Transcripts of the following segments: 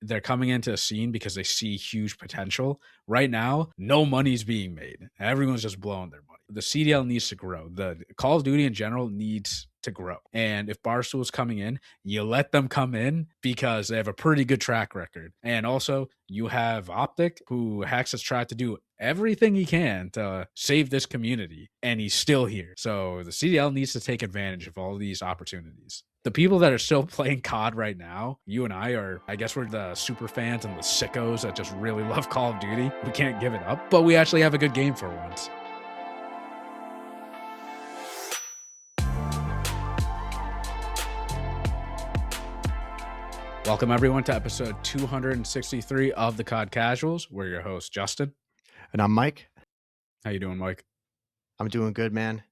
they're coming into a scene because they see huge potential. Right now, no money's being made. Everyone's just blowing their money. The CDL needs to grow. The Call of Duty in general needs to grow. And if Barstool's coming in, you let them come in because they have a pretty good track record. And also, you have Optic, who Hex has tried to do everything he can to save this community, and he's still here. So the CDL needs to take advantage of all these opportunities. The people that are still playing COD right now, you and I guess we're the super fans and the sickos that just really love Call of Duty. We can't give it up, but we actually have a good game for once. Welcome everyone to episode 263 of the COD Casuals. We're your host, Justin. And I'm Mike. How you doing, Mike? I'm doing good, man.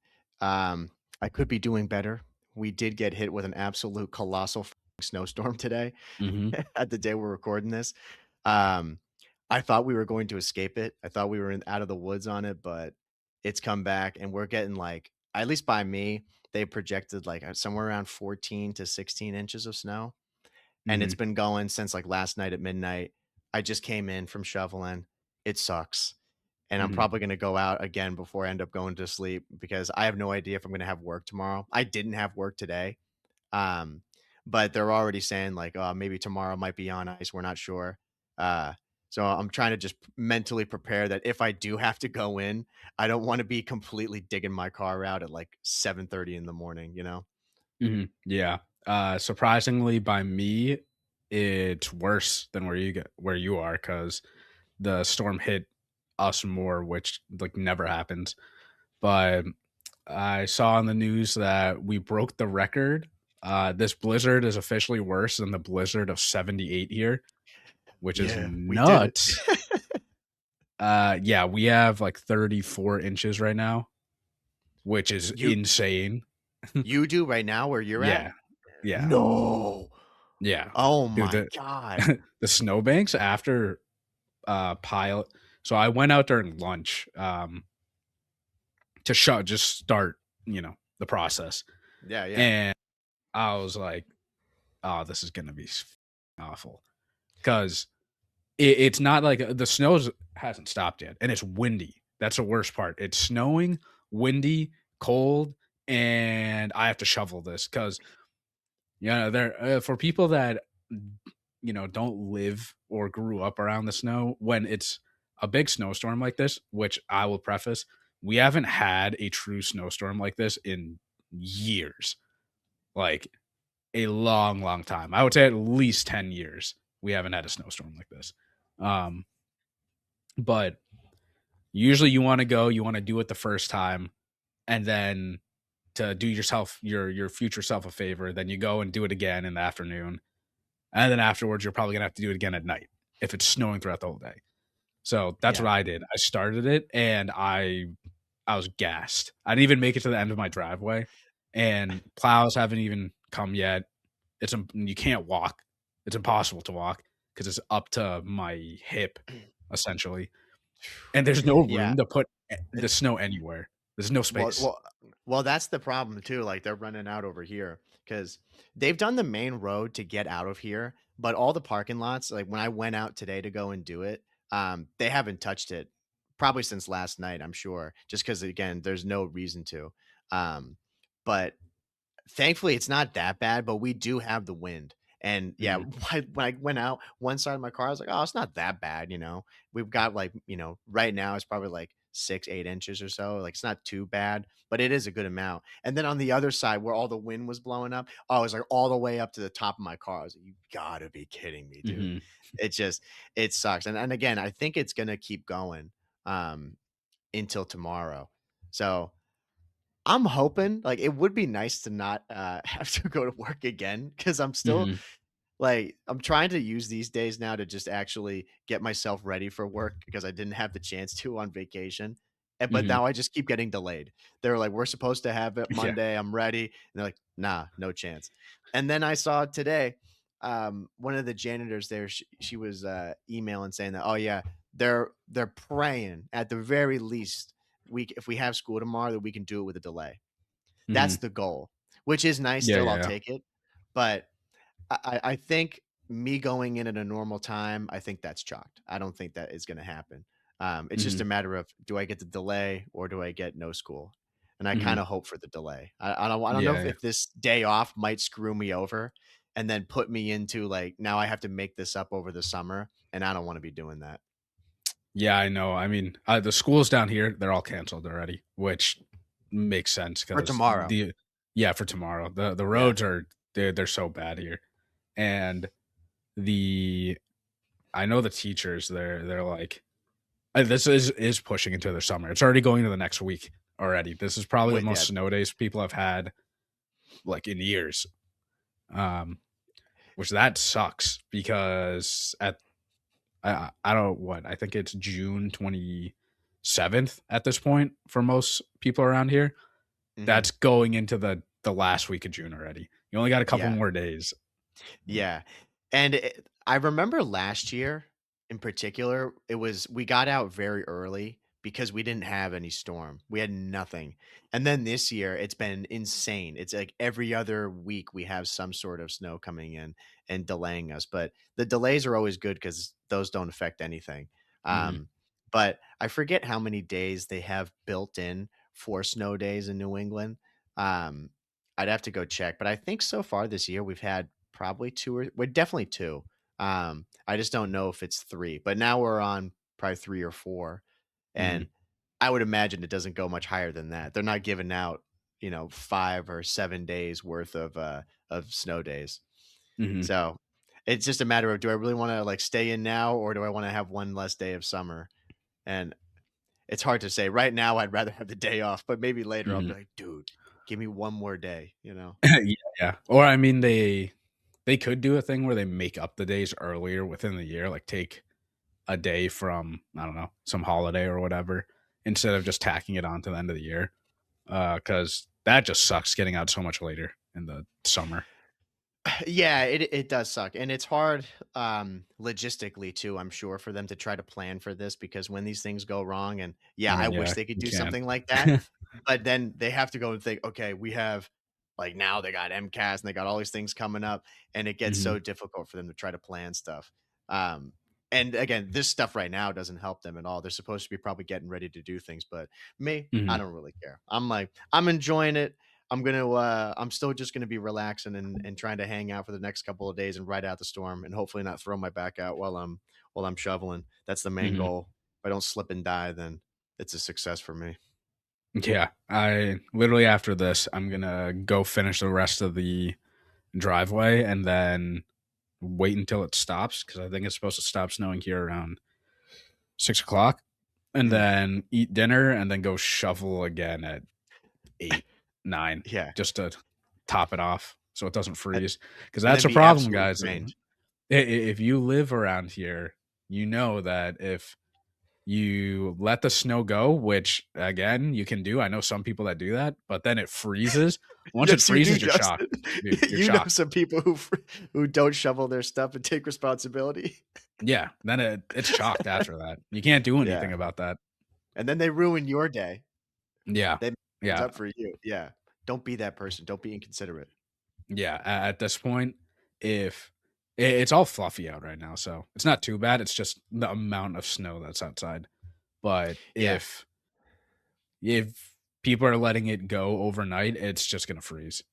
I could be doing better. We did get hit with an absolute colossal snowstorm today at the day we're recording this. I thought we were going to escape it. I thought we were out of the woods on it, but it's come back and we're getting like, at least by me, they projected like somewhere around 14 to 16 inches of snow. And it's been going since like last night at midnight. I just came in from shoveling. It sucks. And I'm probably going to go out again before I end up going to sleep because I have no idea if I'm going to have work tomorrow. I didn't have work today. But they're already saying like, oh, maybe tomorrow might be on ice. We're not sure. So I'm trying to just mentally prepare that if I do have to go in, I don't want to be completely digging my car out at like 7:30 in the morning, you know? Yeah. Surprisingly, by me, it's worse than where you are because the storm hit us more, which like never happens. But I saw on the news that we broke the record. This blizzard is officially worse than the blizzard of 78 here, which is nuts. Yeah, we have like 34 inches right now, which is insane. You do right now where you're at? Yeah. No. Yeah. Oh my Dude, God. The snowbanks after pilot. So I went out during lunch to just start, the process. Yeah. And I was like, oh, this is going to be awful. Because it's not like the snow hasn't stopped yet. And it's windy. That's the worst part. It's snowing, windy, cold, and I have to shovel this because, for people that, don't live or grew up around the snow, when it's a big snowstorm like this, which I will preface, we haven't had a true snowstorm like this in years. Like a long, long time. I would say at least 10 years we haven't had a snowstorm like this. But usually you want to do it the first time, and then to do yourself, your future self a favor, then you go and do it again in the afternoon. And then afterwards, you're probably going to have to do it again at night if it's snowing throughout the whole day. So that's what I did. I started it and I was gassed. I didn't even make it to the end of my driveway, and plows haven't even come yet. You can't walk. It's impossible to walk because it's up to my hip, essentially. And there's no room to put the snow anywhere. There's no space. Well, that's the problem too. Like they're running out over here because they've done the main road to get out of here, but all the parking lots, like when I went out today to go and do it, they haven't touched it probably since last night, I'm sure, just because again, there's no reason to. But thankfully it's not that bad, but we do have the wind. And when I went out one side of my car, I was like, oh, it's not that bad. We've got like, right now it's probably like 6-8 inches or so. Like it's not too bad, but it is a good amount. And then on the other side where all the wind was blowing up, I was like all the way up to the top of my car. I was like, you gotta be kidding me, dude. It sucks. And again, I think it's gonna keep going until tomorrow. So I'm hoping like it would be nice to not have to go to work again because I'm still like I'm trying to use these days now to just actually get myself ready for work because I didn't have the chance to on vacation. But now I just keep getting delayed. They're like, we're supposed to have it Monday. I'm ready. And they're like, nah, no chance. And then I saw today, one of the janitors there, she was emailing saying that, oh yeah, they're praying at the very least if we have school tomorrow that we can do it with a delay. That's the goal, which is nice. Still, I'll take it. But I think me going in at a normal time, I think that's chalked. I don't think that is going to happen. It's just Hmm. a matter of, do I get the delay or do I get no school? And I kind Hmm. of hope for the delay. I don't know Yeah, if this day off might screw me over and then put me into like, now I have to make this up over the summer, and I don't want to be doing that. yeah, I know. I mean, the schools down here, they're all canceled already, which makes sense For because tomorrow. the yeah, for tomorrow. The Yeah. roads are they're so bad here. And the I know the teachers, they're like, this is pushing into the summer. It's already going to the next week already. This is probably the Yeah. most snow days people have had like in years. Um, which that sucks because at I don't what I think it's June 27th at this point for most people around here. Hmm. That's going into the last week of June already. You only got a couple Yeah. more days. Yeah. And I remember last year in particular, it was we got out very early because we didn't have any storm. We had nothing. And then this year, it's been insane. It's like every other week we have some sort of snow coming in and delaying us. But the delays are always good because those don't affect anything. Hmm. Um, but I forget how many days they have built in for snow days in New England. Um, I'd have to go check, but I think so far this year we've had probably 2 or we're definitely 2. I just don't know if it's 3, but now we're on probably 3 or 4, Hmm. and I would imagine it doesn't go much higher than that. They're not giving out, 5 or 7 days worth of snow days. Hmm. So, it's just a matter of, do I really wanna, like, stay in now, or do I wanna have one less day of summer? And it's hard to say. Right now, I'd rather have the day off, but maybe later I'll Hmm. be like, "Dude, give me one more day," you know? Yeah, yeah. Or I mean, they could do a thing where they make up the days earlier within the year, like take a day from I don't know some holiday or whatever, instead of just tacking it on to the end of the year. Because that just sucks getting out so much later in the summer. Yeah, it does suck, and it's hard, logistically too, I'm sure, for them to try to plan for this because when these things go wrong, and yeah, I I mean, wish yeah, they could you do can't. something like that, but then they have to go and think, "Okay, we have," like, now they got MCAS and they got all these things coming up, and it gets Hmm. so difficult for them to try to plan stuff. Um, and again, this stuff right now doesn't help them at all. They're supposed to be probably getting ready to do things, but me, I Hmm. don't really care. I'm like, I'm enjoying it. I'm still just gonna be relaxing and trying to hang out for the next couple of days and ride out the storm and hopefully not throw my back out while I'm shoveling. That's the main Hmm. goal. If I don't slip and die, then it's a success for me. Yeah, I literally after this, I'm gonna go finish the rest of the driveway and then wait until it stops because I think it's supposed to stop snowing here around 6 o'clock, and Mm, then eat dinner and then go shovel again at 8, 9, yeah, just to top it off so it doesn't a freeze. Because and that's then a be problem, absolutely guys. drained. If you live around here, you know that if you let the snow go, which again you can do. I know some people that do that, but then it freezes. Once it Yes, you do, freezes, you're Justin. shocked, dude. You're You know shocked. some people who don't shovel their stuff and take responsibility. Yeah, then it's chalked after that. You can't do anything Yeah, about that. and then they ruin your day. Yeah, They mess things yeah, up for you. Yeah. Don't be that person. Don't be inconsiderate. yeah. At this point, if it's all fluffy out right now, so it's not too bad. It's just the amount of snow that's outside. But Yeah. if people are letting it go overnight, it's just gonna freeze.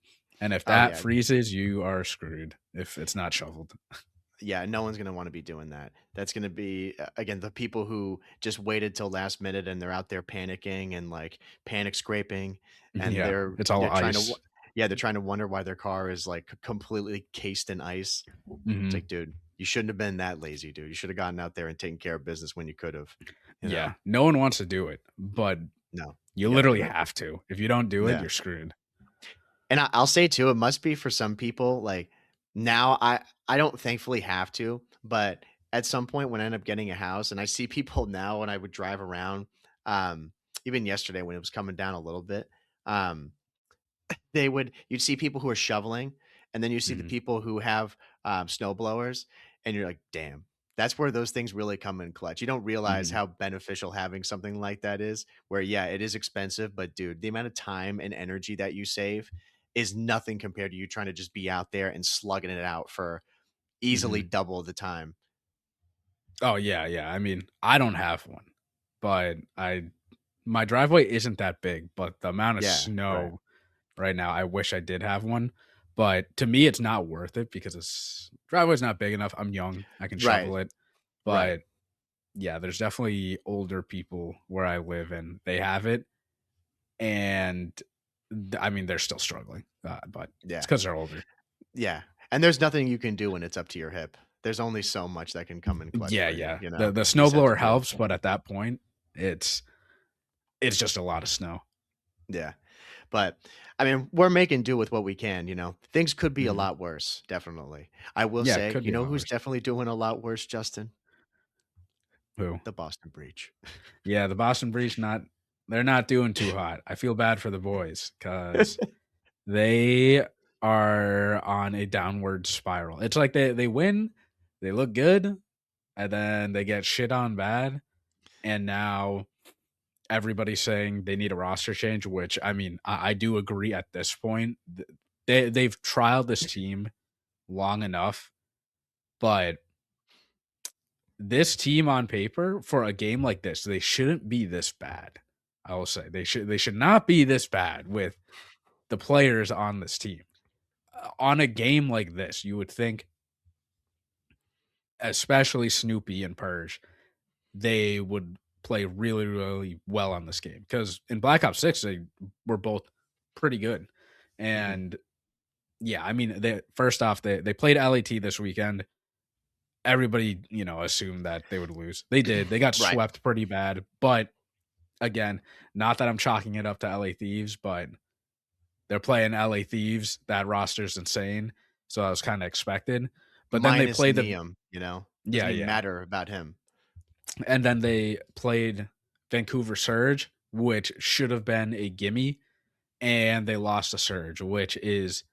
And if Oh, that yeah. freezes, you are screwed if it's not shoveled. Yeah, no one's gonna wanna be doing that. That's gonna be, again, the people who just waited till last minute and they're out there panicking and, like, panic scraping, and Yeah, it's all ice. they're trying to wonder why their car is, like, completely cased in ice. It's Mhm. like, "Dude, you shouldn't have been that lazy, dude. You should have gotten out there and taken care of business when you could've," you Yeah, know? no one wants to do it, but No, you you gotta literally do it. have to. If you don't do it, Yeah. you're screwed. And I'll say too, it must be for some people, like, now I don't thankfully have to, but at some point when I end up getting a house and I see people now when I would drive around, even yesterday when it was coming down a little bit, um, you'd see people who are shoveling, and then you see the Mhm, people who have, snow blowers, and you're like, "Damn." That's where those things really come in clutch. You don't realize mhm. how beneficial having something like that is, where, yeah, it is expensive, but dude, the amount of time and energy that you save is nothing compared to you trying to just be out there and slugging it out for easily Mhm. double the time. Oh, yeah, yeah. I mean, I don't have one, but I my driveway isn't that big, but the amount of Yeah, right. snow right now, I wish I did have one. But to me, it's not worth it because it's driveway's not big enough. I'm young, I can Right, shovel it. right. But yeah, there's definitely older people where I live and they have it. And I mean, they're still struggling, but it's Yeah, because they're older. yeah, and there's nothing you can do when it's up to your hip. There's only so much that can come in clutch Yeah, for you, yeah. you The know? the You just have to snowblower deal with helps, it. but at that point, it's it's just a lot of snow. Yeah, but, I mean, we're making do with what we can, you know? Things could be a Mhm. lot worse, definitely. I will Yeah, it say, could you be a know lot who's worse. definitely doing a lot worse, Justin? Who? The Boston Breach. Yeah, the Boston Breeze not they're not doing too hot. I feel bad for the boys because they are on a downward spiral. It's like they win, they look good, and then they get shit on bad, and now everybody's saying they need a roster change, which I mean, I do agree at this point. They've trialed this team long enough, but this team on paper for a game like this, they shouldn't be this bad. I will say they should not be this bad with the players on this team. On a game like this, you would think, especially Snoopy and Purge, they would play really, really well on this game because in Black Ops 6, they were both pretty good. Mhm. And yeah, I mean, first off, they played LAT this weekend. Everybody, assumed that they would lose. They did. They got Right. swept pretty bad. But again, not that I'm chalking it up to LA Thieves, but they're playing LA Thieves. That roster's insane. So that was kind of expected. But then they Minus played the Neum, you know? yeah, Doesn't even yeah. matter about him. And then they played Vancouver Surge, which should have been a gimme, and they lost the Surge, which is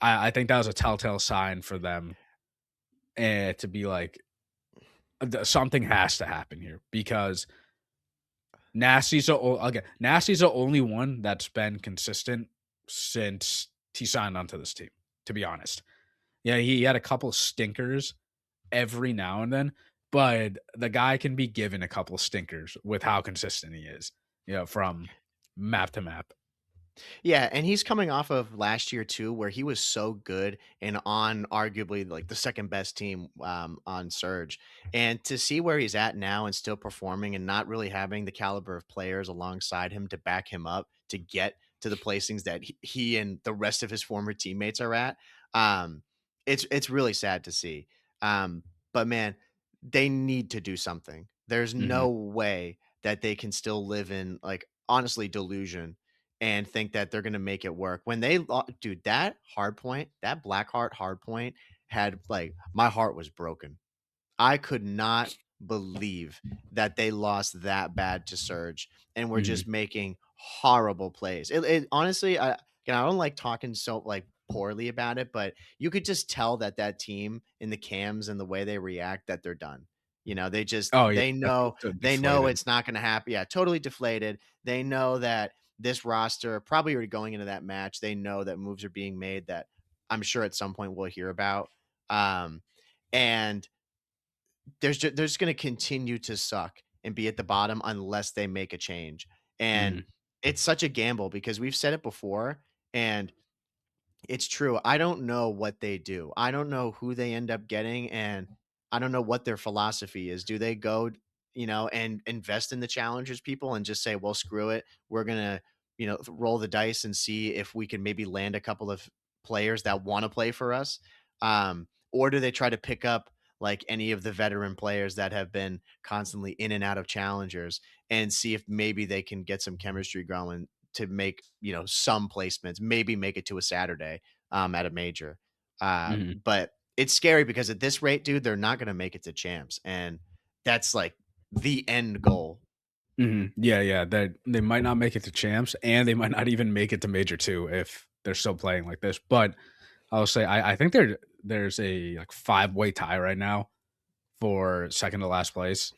I think that was a telltale sign for them to be like something has to happen here because Nastie's the only one that's been consistent since he signed onto this team, to be honest. Yeah, he had a couple stinkers every now and then, but the guy can be given a couple stinkers with how consistent he is, from map to map. Yeah, and he's coming off of last year too, where he was so good and on arguably like the second best team on Surge. And to see where he's at now and still performing and not really having the caliber of players alongside him to back him up to get to the placings that he and the rest of his former teammates are at, um, it's really sad to see. But man, they need to do something. There's Mhm. no way that they can still live in like honestly delusion and think that they're gonna make it work. When they lo dude, that hard point, that Blackheart hard point had like my heart was broken. I could not believe that they lost that bad to Surge and were Mhm. just making horrible plays. It honestly, I don't like talking so like poorly about it, but you could just tell that that team in the cams and the way they react that they're done. You know, they just Oh, yeah, definitely they know deflated. it's not going to happen. Yeah, totally deflated. They know that this roster probably already going into that match. They know that moves are being made that I'm sure at some point we'll hear about. Um, and they're just gonna continue to suck and be at the bottom unless they make a change, and Mhm. it's such a gamble because we've said it before, and it's true. I don't know what they do. I don't know who they end up getting, and I don't know what their philosophy is. Do they go, and invest in the challengers people and just say, "Well, screw it. We're gonna, roll the dice and see if we can maybe land a couple of players that want to play for us," or do they try to pick up like any of the veteran players that have been constantly in and out of challengers and see if maybe they can get some chemistry going to make some placements, maybe make it to a Saturday at a major. Mhm. But it's scary because at this rate, dude, they're not going to make it to champs, and that's like the end goal. Mhm. Yeah, yeah. They might not make it to champs, and they might not even make it to Major 2 if they're still playing like this. But I'll say I think there's a like five-way tie right now for second to last place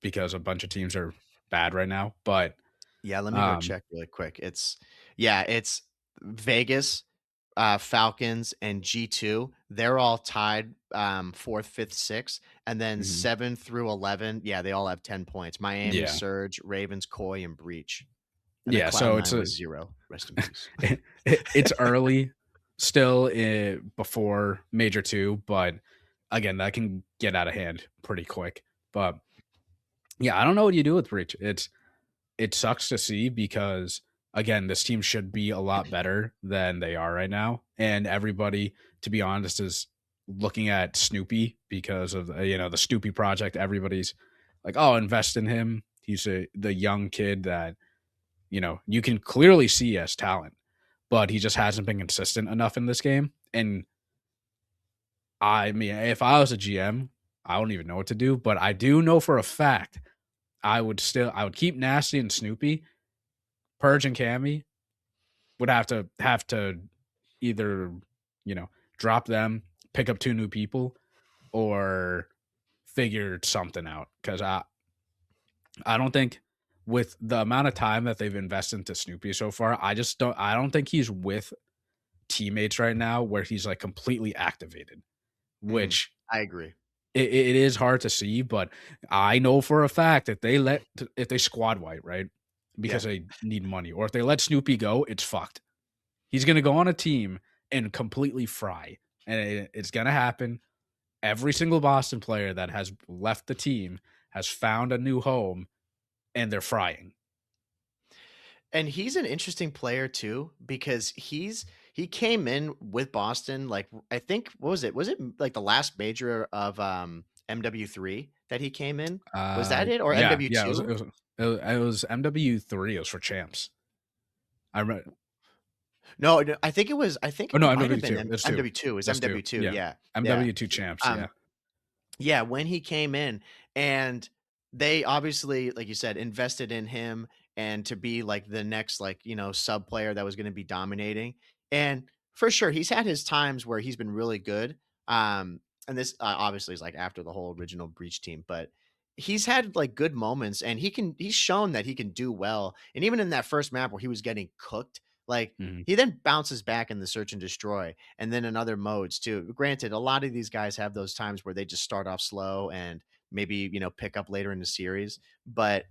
because a bunch of teams are bad right now. But Yeah, let me go um check really quick. It's Vegas. Falcons, and G2, they're all tied 4th, 5th, 6th. And then Hmm. 7 through 11, yeah, they all have 10 points. Miami, Yeah. Surge, Ravens, Koi, and Breach. And then Yeah. So Cloud9 was 0. Rest in peace. it's early still before Major 2, but again, that can get out of hand pretty quick. But yeah, I don't know what you do with Breach. It sucks to see because again, this team should be a lot better than they are right now, and everybody, to be honest, is looking at Snoopy because of the Snoopy project. Everybody's like, "Oh, invest in him. He's the young kid that you can clearly see as talent, but he just hasn't been consistent enough in this game." And I mean, if I was a GM, I don't even know what to do, but I do know for a fact I would keep Nasty and Snoopy. Purge and Cammy would have to either you know drop them, pick up two new people, or figure something out. Because I don't think with the amount of time that they've invested into Snoopy so far, I don't think he's with teammates right now where he's like completely activated, Mm, which I agree. it is hard to see. But I know for a fact that if they squad white, right, Yeah. because they need money, or if they let Snoopy go, it's fucked. He's gonna go on a team and completely fry, and it's gonna happen. Every single Boston player that has left the team has found a new home, and they're frying. And he's an interesting player too because he came in with Boston like I think what was it? Was it like the last major of MW3 that he came in? Was that it or Yeah, yeah. It was it MW2? was it was MW3. It was for champs. I remember. No, no, I think Oh no, it might have been MW2. It's two. MW2. It was That's two. MW2. Yeah, Yeah. Yeah. MW2 champs. Yeah. Um Yeah, when he came in and they obviously, like you said, invested in him and to be like the next like, sub player that was going to be dominating. And for sure, he's had his times where he's been really good. And this obviously is like after the whole original Breach team, but he's had like good moments and he's shown that he can do well. And even in that first map where he was getting cooked, like Mhm. he then bounces back in the search and destroy and then in other modes too. Granted, a lot of these guys have those times where they just start off slow and maybe, pick up later in the series, but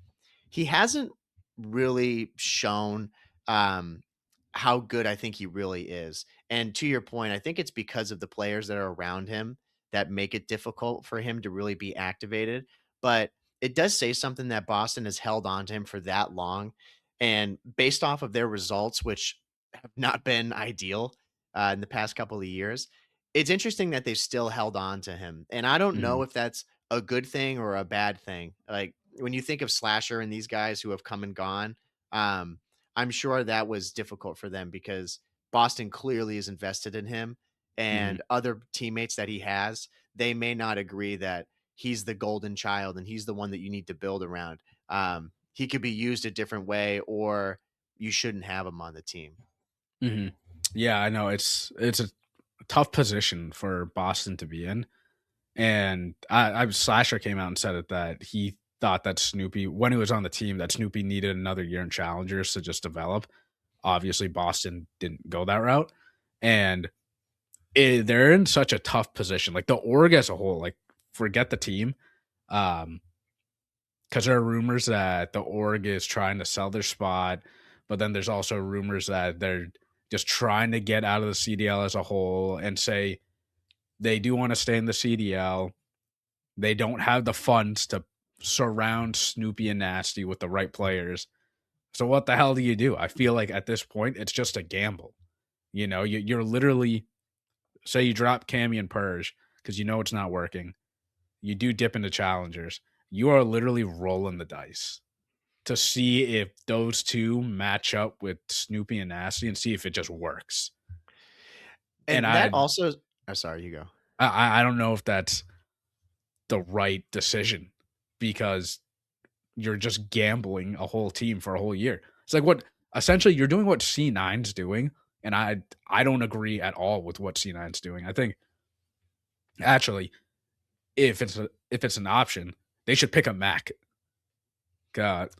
he hasn't really shown um how good I think he really is. And to your point, I think it's because of the players that are around him that make it difficult for him to really be activated. But it does say something that Boston has held on to him for that long. And based off of their results, which have not been ideal in the past couple of years, it's interesting that they've still held on to him. And I don't know Mhm. if that's a good thing or a bad thing. Like when you think of Slasher and these guys who have come and gone, um, I'm sure that was difficult for them because Boston clearly is invested in him Mhm. and other teammates that he has, they may not agree that he's the golden child and he's the one that you need to build around. He could be used a different way or you shouldn't have him on the team. Mhm. Yeah, I know it's a tough position for Boston to be in. And Slasher came out and said it that he thought that Snoopy, when he was on the team, that Snoopy needed another year in Challengers to just develop. Obviously, Boston didn't go that route, and they're in such a tough position. Like the org as a whole, like forget the team, um, because there are rumors that the org is trying to sell their spot, but then there's also rumors that they're just trying to get out of the CDL as a whole and say they do want to stay in the CDL. They don't have the funds to surround Snoopy and Nasty with the right players. So what the hell do you do? I feel like at this point it's just a gamble. You're literally, say you drop Cammy and Purge because you know it's not working. You do dip into challengers. You are literally rolling the dice to see if those two match up with Snoopy and Nasty and see if it just works. And And that also oh, sorry, you go. I don't know if that's the right decision because you're just gambling a whole team for a whole year. It's like what essentially you're doing what C9's doing, and I don't agree at all with what C9's doing. I think actually if it's an option, they should pick a Mac. God,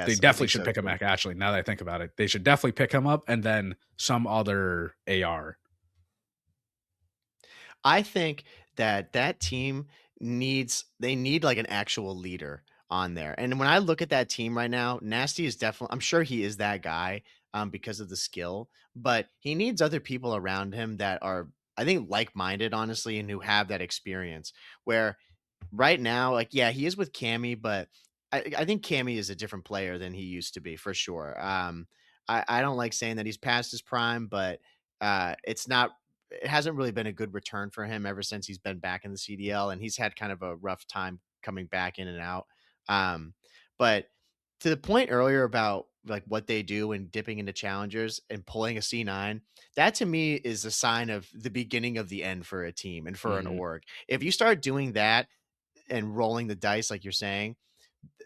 They Yes, I definitely think should so pick him too. back. Actually, now that I think about it, they should definitely pick him up and then some other AR. I think that that team they need like an actual leader on there. And when I look at that team right now, Nasty is definitely I'm sure he is that guy because of the skill, but he needs other people around him that are I think like-minded honestly and who have that experience where right now, like, yeah, he is with Cammy, but I think Cammy is a different player than he used to be for sure. I don't like saying that he's past his prime, but it's not. It hasn't really been a good return for him ever since he's been back in the CDL, and he's had kind of a rough time coming back in and out. Um, but to the point earlier about like what they do and dipping into challengers and pulling a C9, that to me is a sign of the beginning of the end for a team and for an Mhm. org. If you start doing that and rolling the dice like you're saying,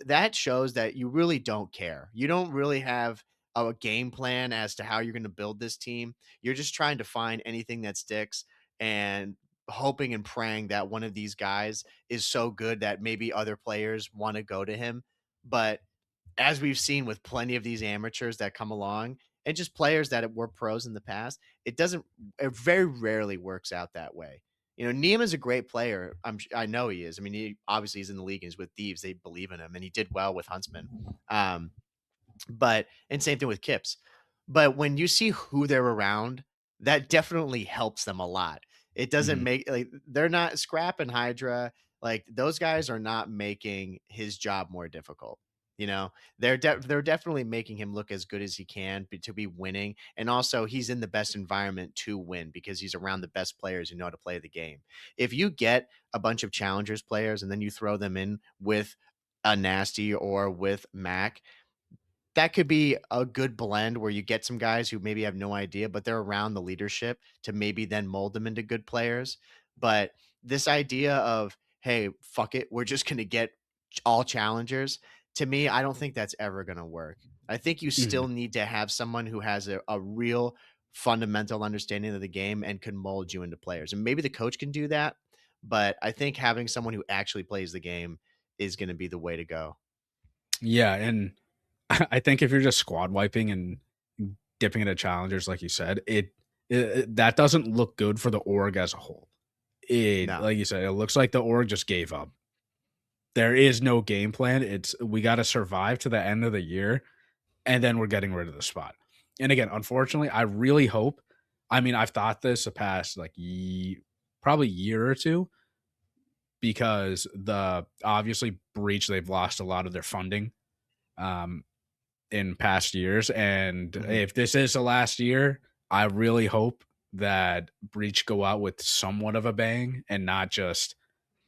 that shows that you really don't care. You don't really have a game plan as to how you're going to build this team. You're just trying to find anything that sticks and hoping and praying that one of these guys is so good that maybe other players want to go to him. But as we've seen with plenty of these amateurs that come along and just players that were pros in the past, it very rarely works out that way. You know, Niem is a great player. I know he is. I mean, he obviously he's in the league and he's with Thieves. They believe in him, and he did well with Huntsman. Um, but and same thing with Kips. But when you see who they're around, that definitely helps them a lot. It doesn't Mhm. make like they're not Scrap and Hydra, like those guys are not making his job more difficult. You know, they're definitely making him look as good as he can to be winning, and also he's in the best environment to win because he's around the best players who know how to play the game. If you get a bunch of challengers players and then you throw them in with a Nasty or with Mac, that could be a good blend where you get some guys who maybe have no idea, but they're around the leadership to maybe then mold them into good players. But this idea of, hey, fuck it, we're just going to get all challengers, to me, I don't think that's ever going to work. I think you Mhm. still need to have someone who has a real fundamental understanding of the game and can mold you into players. And maybe the coach can do that. But I think having someone who actually plays the game is going to be the way to go. Yeah, and I think if you're just squad wiping and dipping into challengers, like you said, that doesn't look good for the org as a whole. It No. like you said, it looks like the org just gave up. There is no game plan. It's we got to survive to the end of the year, and then we're getting rid of the spot. And again, unfortunately, I really hope. I mean, I've thought this the past like probably year or two because the obviously breach they've lost a lot of their funding. Um, in past years. And Mhm. if this is the last year, I really hope that Breach go out with somewhat of a bang and not just,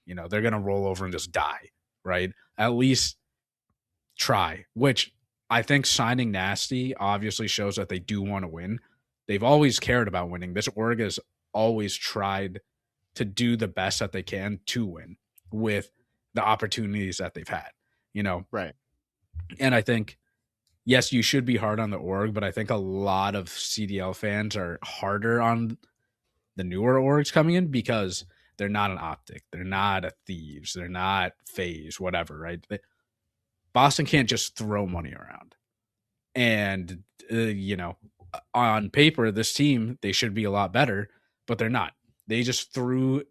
they're going to roll over and just die, right? At least try, which I think signing Nasty obviously shows that they do want to win. They've always cared about winning. This org has always tried to do the best that they can to win with the opportunities that they've had, you know? Right. And I think yes, you should be hard on the org, but I think a lot of CDL fans are harder on the newer orgs coming in because they're not an optic, they're not a thieves, they're not phase, whatever, right? Boston can't just throw money around. And on paper, this team they should be a lot better, but they're not. They just threw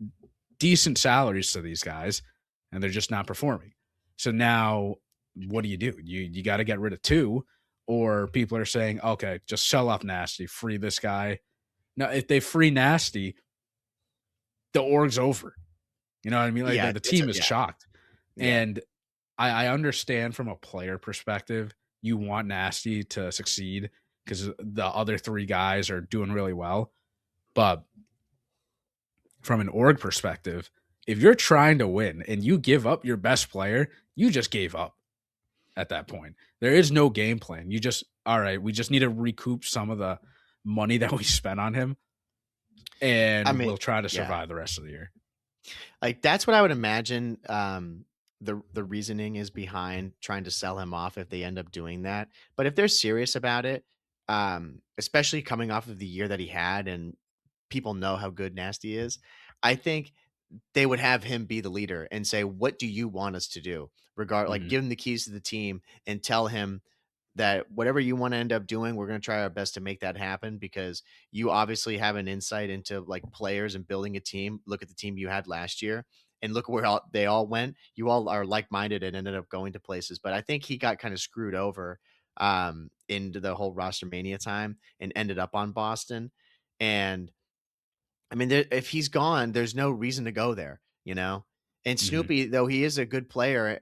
decent salaries to these guys, and they're just not performing. So now, what do? You got to get rid of two, or people are saying, okay, just sell off Nasty, free this guy. Now, if they free Nasty, the org's over. You know what I mean? Like Yeah, the it's team is yeah, shocked, yeah. and I understand from a player perspective, you want Nasty to succeed because the other three guys are doing really well, but from an org perspective, if you're trying to win and you give up your best player, you just gave up at that point. There is no game plan. You just, all right, we just need to recoup some of the money that we spent on him I and mean, we'll try to yeah, survive the rest of the year. like that's what I would imagine. The reasoning is behind trying to sell him off if they end up doing that. But if they're serious about it, especially coming off of the year that he had, and people know how good Nasty is, I think they would have him be the leader and say, "What do you want us to do?" Like Mhm. give him the keys to the team and tell him that whatever you want to end up doing, we're going to try our best to make that happen because you obviously have an insight into like players and building a team. Look at the team you had last year and look where they all went. You all are like-minded and ended up going to places, but I think he got kind of screwed over into the whole roster mania time and ended up on Boston. And I mean, if he's gone, there's no reason to go there, you know? And Mhm. Snoopy, though he is a good player,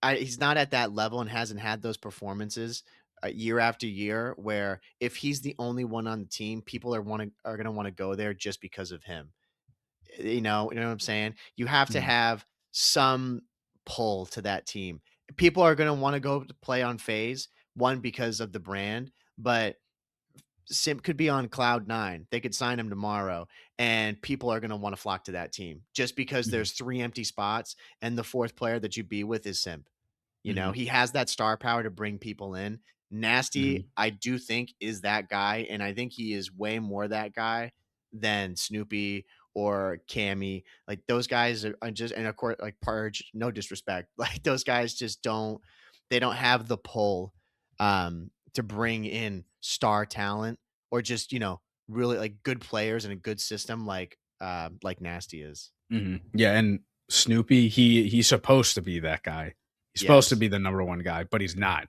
he's not at that level and hasn't had those performances year after year where if he's the only one on the team, people are going to want to go there just because of him. You know what I'm saying? You have to Mhm. have some pull to that team. People are going to want to go to play on phase one because of the brand, but Simp could be on cloud nine. They could sign him tomorrow, and people are going to want to flock to that team just because Mhm. there's three empty spots, and the fourth player that you be with is Simp. You know, Mhm. he has that star power to bring people in. Nasty, Mhm. I do think, is that guy, and I think he is way more that guy than Snoopy or Cammy. Like those guys are just, and of course, like Purge. No disrespect, like those guys just don't. They don't have the pull to bring in star talent or just really like good players and a good system like Nasty is. Mhm. Yeah, and Snoopy, he's supposed to be that guy. He's supposed to Yes. be the number one guy, but he's not.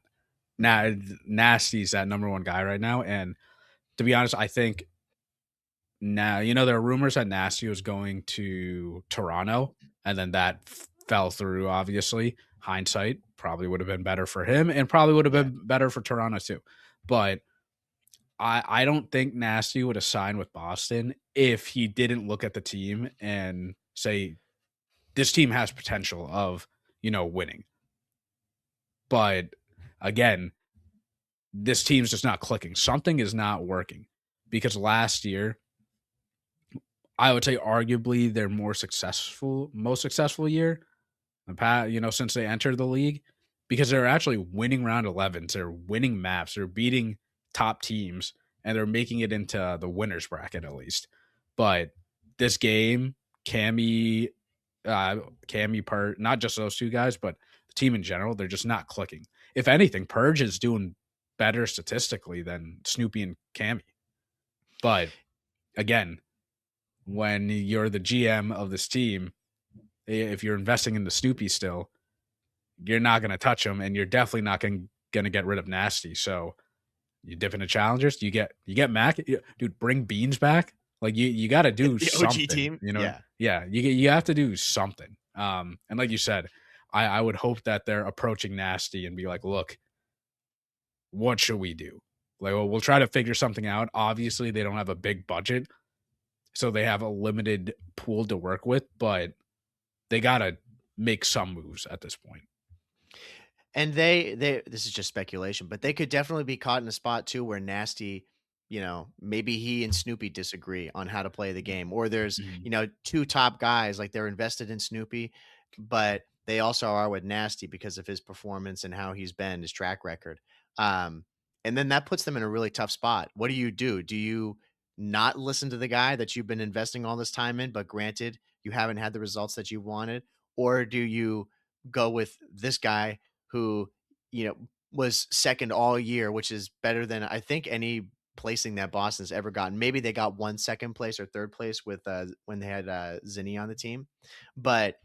Now, Nasty's that number one guy right now, and to be honest, I think now there are rumors that Nasty was going to Toronto, and then that fell through. Obviously, hindsight probably would have been better for him, and probably would have Yeah. been better for Toronto too. But I don't think Nasty would have signed with Boston if he didn't look at the team and say this team has potential of winning. But again, this team's just not clicking. Something is not working because last year, I would say arguably their most successful year, since they entered the league, because they're actually winning round 11s, they're winning maps, they're beating top teams, and they're making it into the winners bracket at least. But this game, Cammy, Cammy part, not just those two guys, but the team in general, they're just not clicking. If anything, Purge is doing better statistically than Snoopy and Cammy. But again, when you're the GM of this team, if you're investing in the Snoopy still, you're not going to touch him, and you're definitely not going to get rid of Nasty. So you dip into challengers, you get Mac, dude. Bring Beans back. Like you got to do The OG something. team. Yeah. Yeah, you have to do something. And like you said, I would hope that they're approaching Nasty and be like, look, what should we do? Like, well, we'll try to figure something out. Obviously, they don't have a big budget, so they have a limited pool to work with, but they gotta make some moves at this point. And they this is just speculation, but they could definitely be caught in a spot too where Nasty, maybe he and Snoopy disagree on how to play the game. Or there's, Mhm. two top guys, like they're invested in Snoopy, but they also are with Nasty because of his performance and how he's been, his track record. Um, and then that puts them in a really tough spot. What do you do? Do you not listen to the guy that you've been investing all this time in, but granted, you haven't had the results that you wanted? Or do you go with this guy who, was second all year, which is better than I think any placing that Boston's ever gotten. Maybe they got one second place or third place with when they had Zinni on the team, but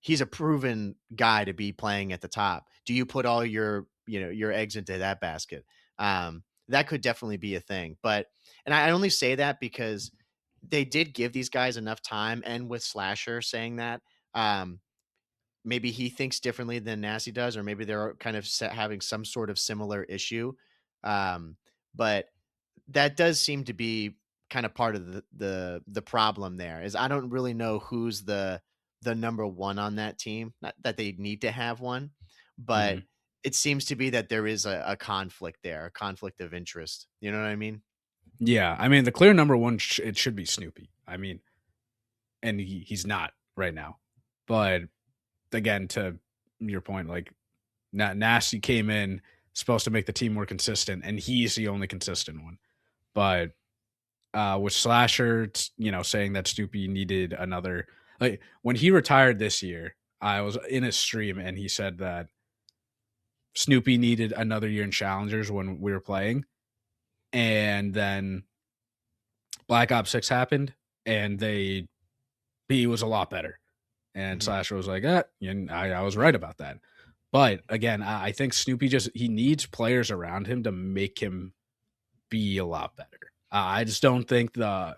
he's a proven guy to be playing at the top. Do you put all your eggs into that basket? That could definitely be a thing. But and I only say that because they did give these guys enough time, and with Slasher saying that, um, maybe he thinks differently than Nasty does, or maybe they're kind of having some sort of similar issue. Um, but that does seem to be kind of part of the problem there is I don't really know who's the number one on that team. Not that they need to have one, but Mhm. it seems to be that there is a conflict there, a conflict of interest. You know what I mean? Yeah, I mean, the clear number one, it should be Snoopy. I mean, and he's not right now. But again, to your point, like Nasty came in supposed to make the team more consistent, and he's the only consistent one. But with Slasher, saying that Snoopy needed another. Like when he retired this year, I was in his stream and he said that Snoopy needed another year in Challengers when we were playing, and then Black Ops 6 happened, and he was a lot better. And Mhm. Slasher was like, I was right about that. But again, I think Snoopy he needs players around him to make him be a lot better. I just don't think the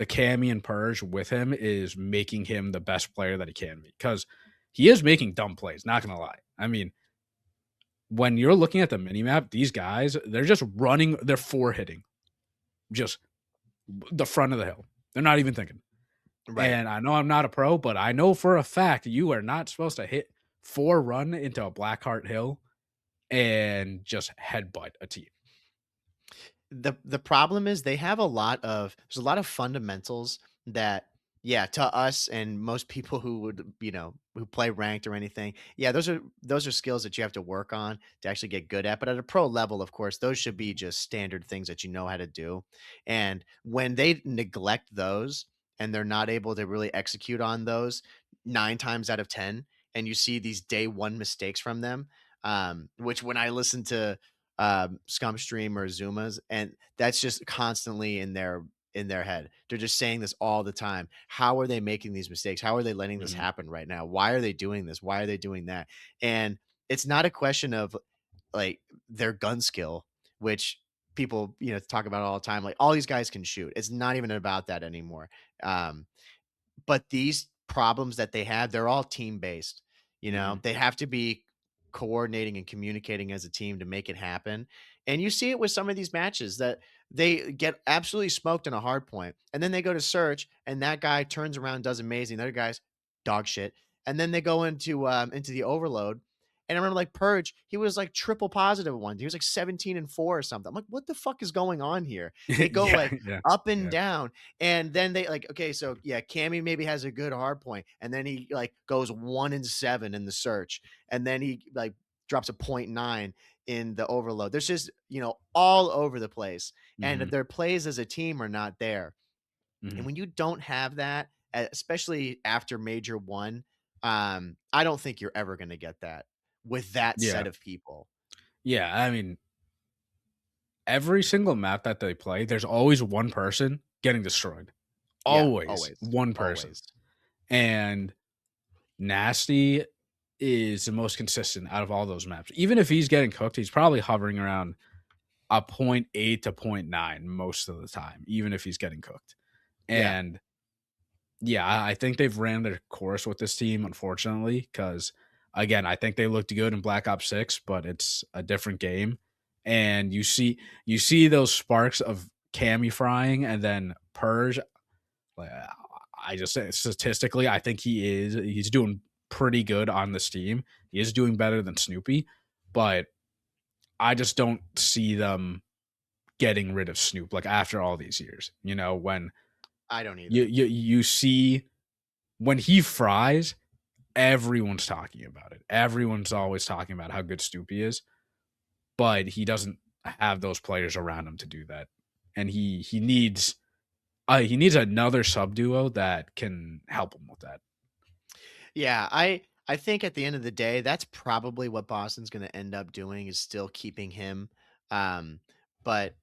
Cammy and Purge with him is making him the best player that he can be, because he is making dumb plays. Not gonna lie. I mean, when you're looking at the minimap, these guys, they're just running, they're four hitting just the front of the hill. They're not even thinking. Right. And I know I'm not a pro, but I know for a fact you are not supposed to hit four run into a Blackheart Hill and just headbutt a team. The problem is they have there's a lot of fundamentals that, yeah, to us and most people who would, who play ranked or anything, yeah, those are skills that you have to work on to actually get good at. But at a pro level, of course, those should be just standard things that you know how to do. And when they neglect those and they're not able to really execute on those 9 times out of 10, and you see these day one mistakes from them, which when I listen to Scum Stream or Zumas, and that's just constantly in their head. They're just saying this all the time. How are they making these mistakes? How are they letting this Mhm. happen right now? Why are they doing this? Why are they doing that? And it's not a question of like their gun skill, which people talk about all the time. Like all these guys can shoot. It's not even about that anymore. Um, but these problems that they have, they're all team based. Mhm. They have to be coordinating and communicating as a team to make it happen. And you see it with some of these matches that they get absolutely smoked in a hard point, and then they go to search, and that guy turns around, does amazing. The other guy's dog shit, and then they go into the overload. And I remember like Purge, he was like triple positive one. He was like 17-4 or something. I'm like, what the fuck is going on here? They go Yeah, like yeah, up and yeah. down, and then they like, okay, so yeah, Cammy maybe has a good hard point, and then he like goes 1-7 in the search, and then he like drops a .9 in the overload. There's just all over the place, and Mhm. their plays as a team are not there. And Mhm. when you don't have that, especially after Major One, I don't think you're ever going to get that with that Yeah. set of people. Yeah, I mean, every single map that they play, there's always one person getting destroyed. Yeah, Always always, one person. always. And Nasty is the most consistent out of all those maps. Even if he's getting cooked, he's probably hovering around a .8 to .9 most of the time, even if he's getting cooked. Yeah. And yeah, I think they've ran their course with this team, unfortunately, because again, I think they looked good in Black Ops 6, but it's a different game. And you see those sparks of Cammy frying and then Purge. Like I just say statistically, I think he's doing pretty good on this team. He is doing better than Snoopy, but I just don't see them getting rid of Snoop like after all these years. When I don't either. you see when he fries, everyone's talking about it. Everyone's always talking about how good Snoopy is, but he doesn't have those players around him to do that, and he needs another sub duo that can help him with that. Yeah, I think at the end of the day, that's probably what Boston's going to end up doing is still keeping him. But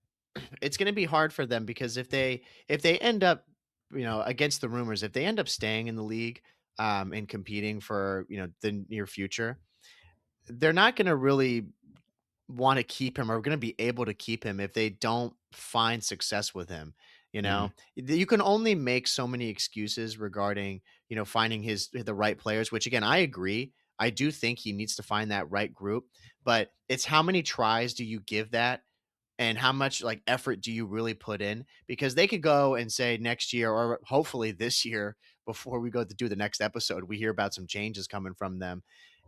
it's going to be hard for them because if they end up, against the rumors, if they end up staying in the league and competing for, the near future, they're not going to really want to keep him or going to be able to keep him if they don't find success with him. Mhm. You can only make so many excuses regarding, finding the right players, which again, I agree. I do think he needs to find that right group, but it's how many tries do you give that and how much like effort do you really put in? Because they could go and say next year or hopefully this year before we go to do the next episode, we hear about some changes coming from them.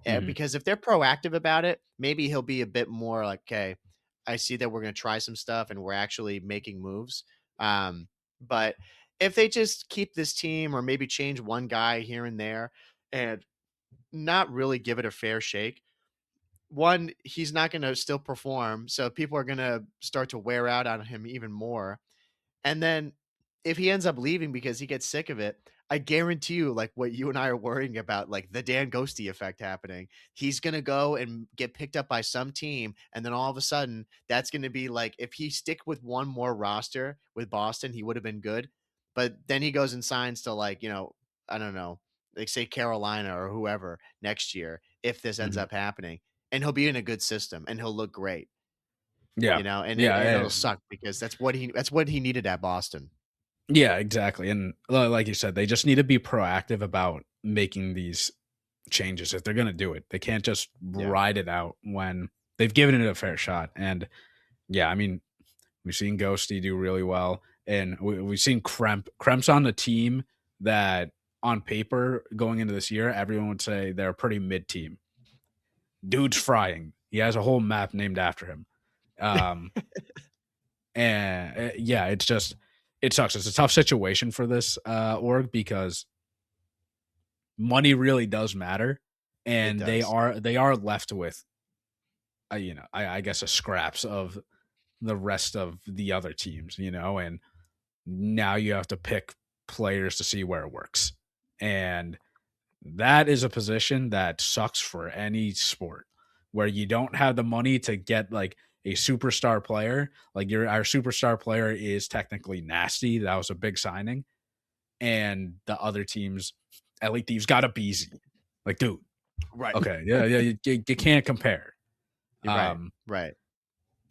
Mhm. Because if they're proactive about it, maybe he'll be a bit more like, okay, I see that we're going to try some stuff and we're actually making moves. But if they just keep this team or maybe change one guy here and there and not really give it a fair shake, one, he's not going to still perform. So people are going to start to wear out on him even more. And then if he ends up leaving because he gets sick of it, I guarantee you, like what you and I are worrying about, like the Dan Ghosty effect happening, he's gonna go and get picked up by some team, and then all of a sudden, that's gonna be like if he stick with one more roster with Boston, he would have been good. But then he goes and signs to like, I don't know, like say Carolina or whoever next year, if this ends Mhm. up happening, and he'll be in a good system and he'll look great, Yeah. and Yeah, it'll suck because that's what he needed at Boston. yeah, exactly, and like you said, they just need to be proactive about making these changes if they're gonna do it. They can't just Yeah. ride it out when they've given it a fair shot, and, yeah, I mean, we've seen Ghosty do really well, and we've seen Kremp's on the team that, on paper, going into this year, everyone would say they're a pretty mid team. Dude's frying. He has a whole map named after him. Um, and, yeah, it's just it sucks. It's a tough situation for this, org because money really does matter, It and they does. are they are left with, I guess, a scraps of the rest of the other teams, and now you have to pick players to see where it works. And that is a position that sucks for any sport where you don't have the money to get like a superstar player. Like our superstar player is technically Nasty. That was a big signing. And the other teams, Elite Thieves got a Beezy. Like, dude, Right. okay, yeah, yeah, you can't compare. You're right. Um, Right.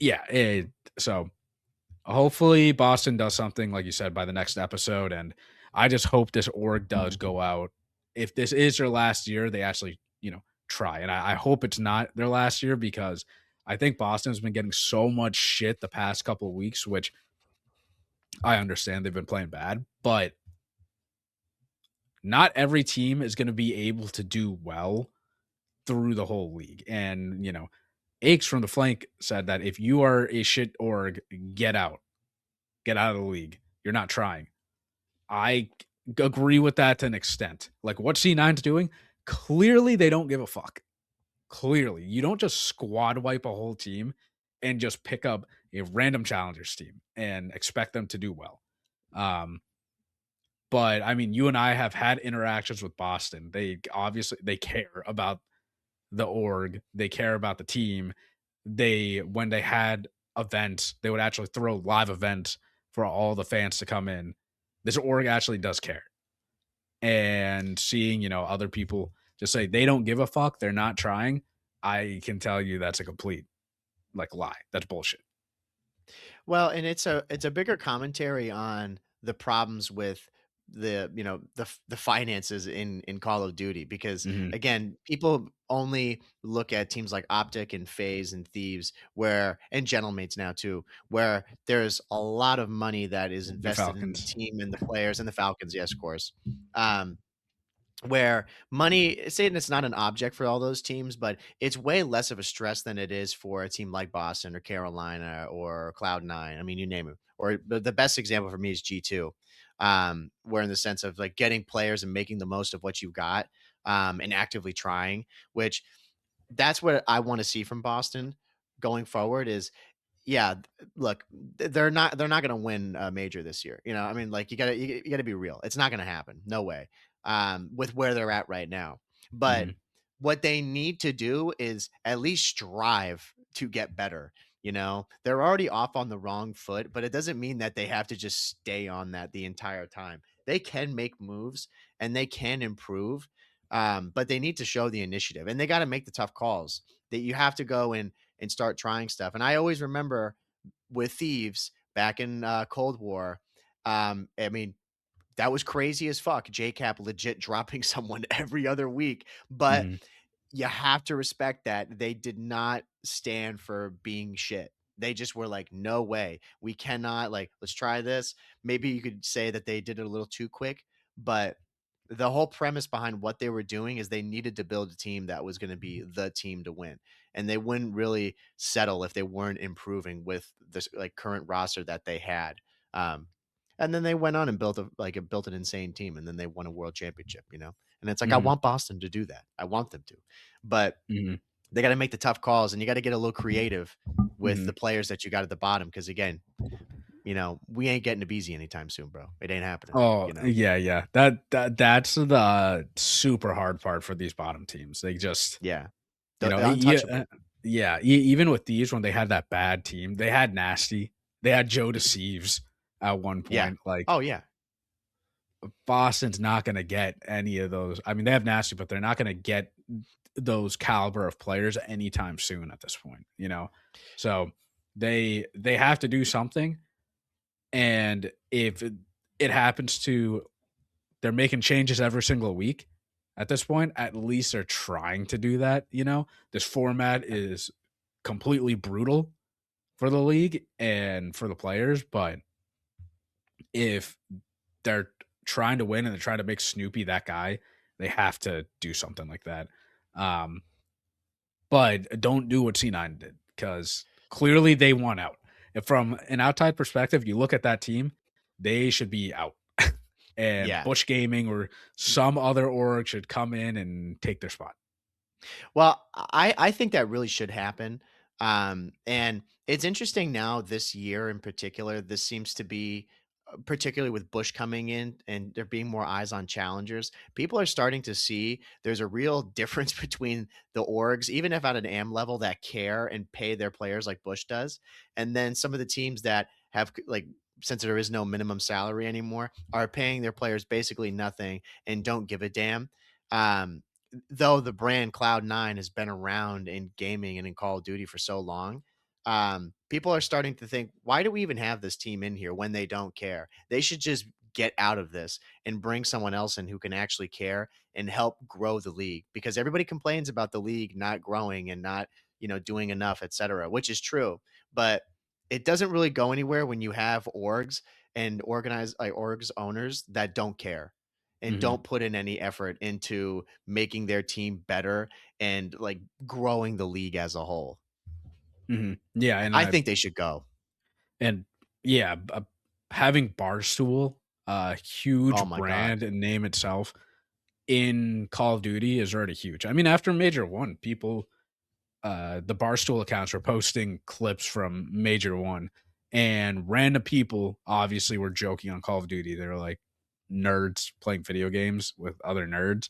yeah, so hopefully Boston does something like you said by the next episode, and I just hope this org does go out. If this is their last year, they actually try, and I hope it's not their last year because I think Boston's been getting so much shit the past couple of weeks, which I understand they've been playing bad, but not every team is going to be able to do well through the whole league. And Aches from the flank said that if you are a shit org, get out, get out of the league. You're not trying. I agree with that to an extent. Like what C9's doing, clearly they don't give a fuck. Clearly, you don't just squad wipe a whole team and just pick up a random challengers team and expect them to do well. Um, but I mean, you and I have had interactions with Boston. They obviously they care about the org, they care about the team. They when they had events, they would actually throw live events for all the fans to come in. This org actually does care. And seeing, other people just say they don't give a fuck, they're not trying, I can tell you that's a complete like lie. That's bullshit. Well, and it's a bigger commentary on the problems with the finances in Call of Duty because Mhm. again, people only look at teams like Optic and FaZe and Thieves where and Gentlemates now too, where there's a lot of money that is The invested in the Falcons. team and the players and the Falcons, yes, of course. Um, where money saying it's not an object for all those teams, but it's way less of a stress than it is for a team like Boston or Carolina or Cloud9. I mean, you name it. Or the best example for me is G2, where in the sense of like getting players and making the most of what you've got, and actively trying, which that's what I want to see from Boston going forward is yeah, look, they're not gonna win a major this year. I mean, like you gotta be real. It's not gonna happen. No way. With where they're at right now. But Mhm. what they need to do is at least strive to get better. They're already off on the wrong foot, but it doesn't mean that they have to just stay on that the entire time. They can make moves and they can improve, but they need to show the initiative and they got to make the tough calls. That you have to go and start trying stuff. And I always remember with Thieves back in Cold War. I mean, that was crazy as fuck. JCap legit dropping someone every other week, but Mhm. you have to respect that they did not stand for being shit. They just were like, no way. We cannot, like, let's try this. Maybe you could say that they did it a little too quick, but the whole premise behind what they were doing is they needed to build a team that was going to be the team to win. And they wouldn't really settle if they weren't improving with this like current roster that they had. Um, and then they went on and built an insane team, and then they won a world championship. And it's like I Mhm. want Boston to do that. I want them to, but Mhm. they got to make the tough calls, and you got to get a little creative with the Mhm. players that you got at the bottom. Because again, we ain't getting to BZ anytime soon, bro. It ain't happening. Oh, You know. yeah, yeah. That's the super hard part for these bottom teams. They just, Yeah, you know, yeah, untouchable. yeah. Even with these, when they had that bad team, they had Nasty, they had Joe Deceives at one Yeah. point. Like Oh yeah. Boston's not going to get any of those. I mean, they have Nasty, but they're not going to get those caliber of players anytime soon at this point. You know, so they have to do something, and if it happens to they're making changes every single week at this point, at least they're trying to do that. You know, this format is completely brutal for the league and for the players, but if they're trying to win and they're trying to make Snoopy that guy, they have to do something like that. Um, but don't do what C9 did, because clearly they won out. If from an outside perspective, you look at that team, they should be out. And Yeah. Bush Gaming or some other org should come in and take their spot. Well, I think that really should happen. And it's interesting now this year in particular. This seems to be particularly with Bush coming in and there being more eyes on challengers. People are starting to see there's a real difference between the orgs, even if at an AM level, that care and pay their players like Bush does, and then some of the teams that have like, since there is no minimum salary anymore, are paying their players basically nothing and don't give a damn. Um, though the brand Cloud9 has been around in gaming and in Call of Duty for so long, people are starting to think, why do we even have this team in here when they don't care? They should just get out of this and bring someone else in who can actually care and help grow the league, because everybody complains about the league not growing and not, doing enough, etc., which is true. But it doesn't really go anywhere when you have orgs and organized like orgs owners that don't care and Hmm. don't put in any effort into making their team better and like growing the league as a whole. Hmm. Yeah, I think they should go. and yeah, having Barstool, a Oh huge my god. brand and name itself in Call of Duty is already huge. I mean, after Major One, people, the Barstool accounts were posting clips from Major One, and random people obviously were joking on Call of Duty. They were like nerds playing video games with other nerds,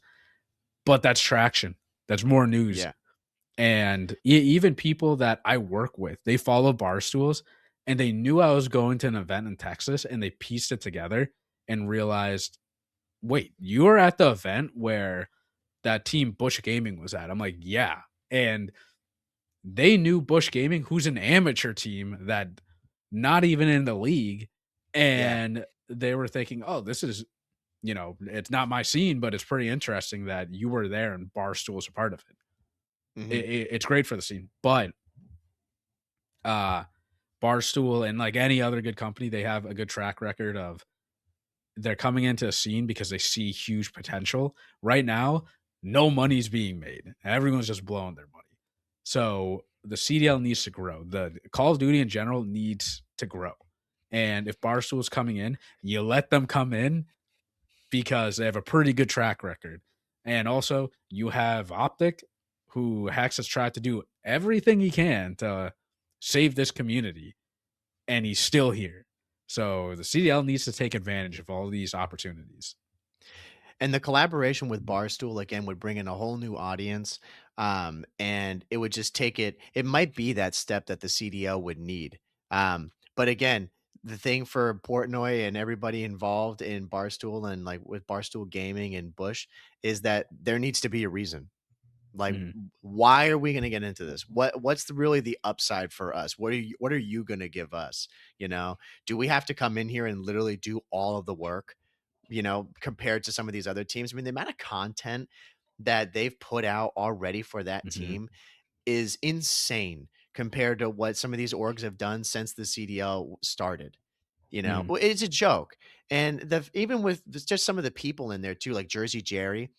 but that's traction. That's more news. Yeah. And even people that I work with, they follow Barstools, and they knew I was going to an event in Texas, and they pieced it together and realized, wait, you were at the event where that team Bush Gaming was at. I'm like, yeah. And they knew Bush Gaming, who's an amateur team that not even in the league. Yeah. And they were thinking, oh, this is, it's not my scene, but it's pretty interesting that you were there and Barstool is a part of it. Hmm. It's great for the scene. But uh Barstool and like any other good company, they have a good track record of they're coming into a scene because they see huge potential. Right now, no money's being made. Everyone's just blowing their money. So the CDL needs to grow. The Call of Duty in general needs to grow. And if Barstool's coming in, you let them come in because they have a pretty good track record. And also, you have Optic, who Hex has tried to do everything he can to save this community, and he's still here. So the CDL needs to take advantage of all these opportunities. And the collaboration with Barstool again would bring in a whole new audience. And it would just take it. It might be that step that the CDL would need. But again, the thing for Portnoy and everybody involved in Barstool and like with Barstool Gaming and Bush is that there needs to be a reason. Like, Mhm, why are we going to get into this? What's really the upside for us? What are you going to give us? Do we have to come in here and literally do all of the work? Compared to some of these other teams, I mean, the amount of content that they've put out already for that mhm, team is insane compared to what some of these orgs have done since the CDL started. mhm, Well, it's a joke. And even with just some of the people in there too, like Jersey Jerry,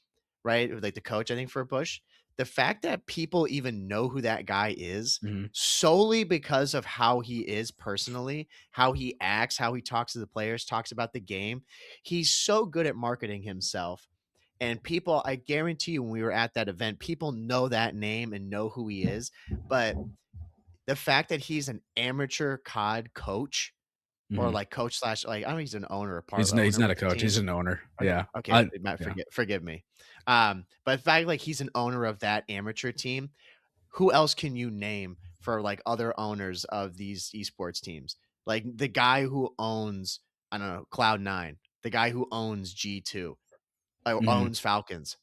right? Like the coach, I think, for Bush, the fact that people even know who that guy is mhm, solely because of how he is personally, how he acts, how he talks to the players, talks about the game. He's so good at marketing himself. And people, I guarantee you, when we were at that event, people know that name and know who he is. But the fact that he's an amateur COD coach or Mhm. like coach slash like I don't know, he's an owner or part He's owner not a with the coach, team. he's an owner. Okay, Yeah. okay, Matt, Yeah. forgive me. But the fact like he's an owner of that amateur team, who else can you name for like other owners of these esports teams? Like the guy who owns, I don't know, Cloud9, the guy who owns G2, Mhm, owns Falcons.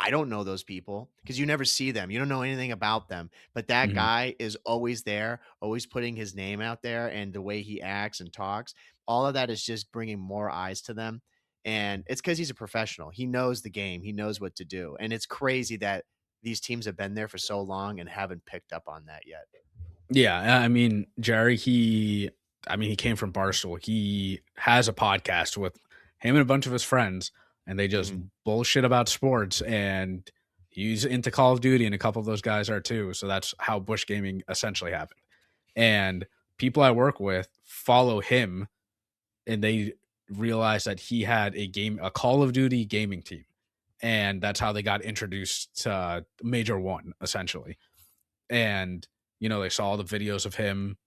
I don't know those people because you never see them. You don't know anything about them. But that mhm. guy is always there, always putting his name out there, and the way he acts and talks, all of that is just bringing more eyes to them. And it's because he's a professional. He knows the game. He knows what to do. And it's crazy that these teams have been there for so long and haven't picked up on that yet. Yeah, I mean, Jerry, he came from Barstool. He has a podcast with him and a bunch of his friends, and they just Mhm. bullshit about sports. And he's into Call of Duty, and a couple of those guys are too. So that's how Bush Gaming essentially happened. And people I work with follow him, and they realize that he had a Call of Duty gaming team, and that's how they got introduced to Major One, essentially. And they saw the videos of him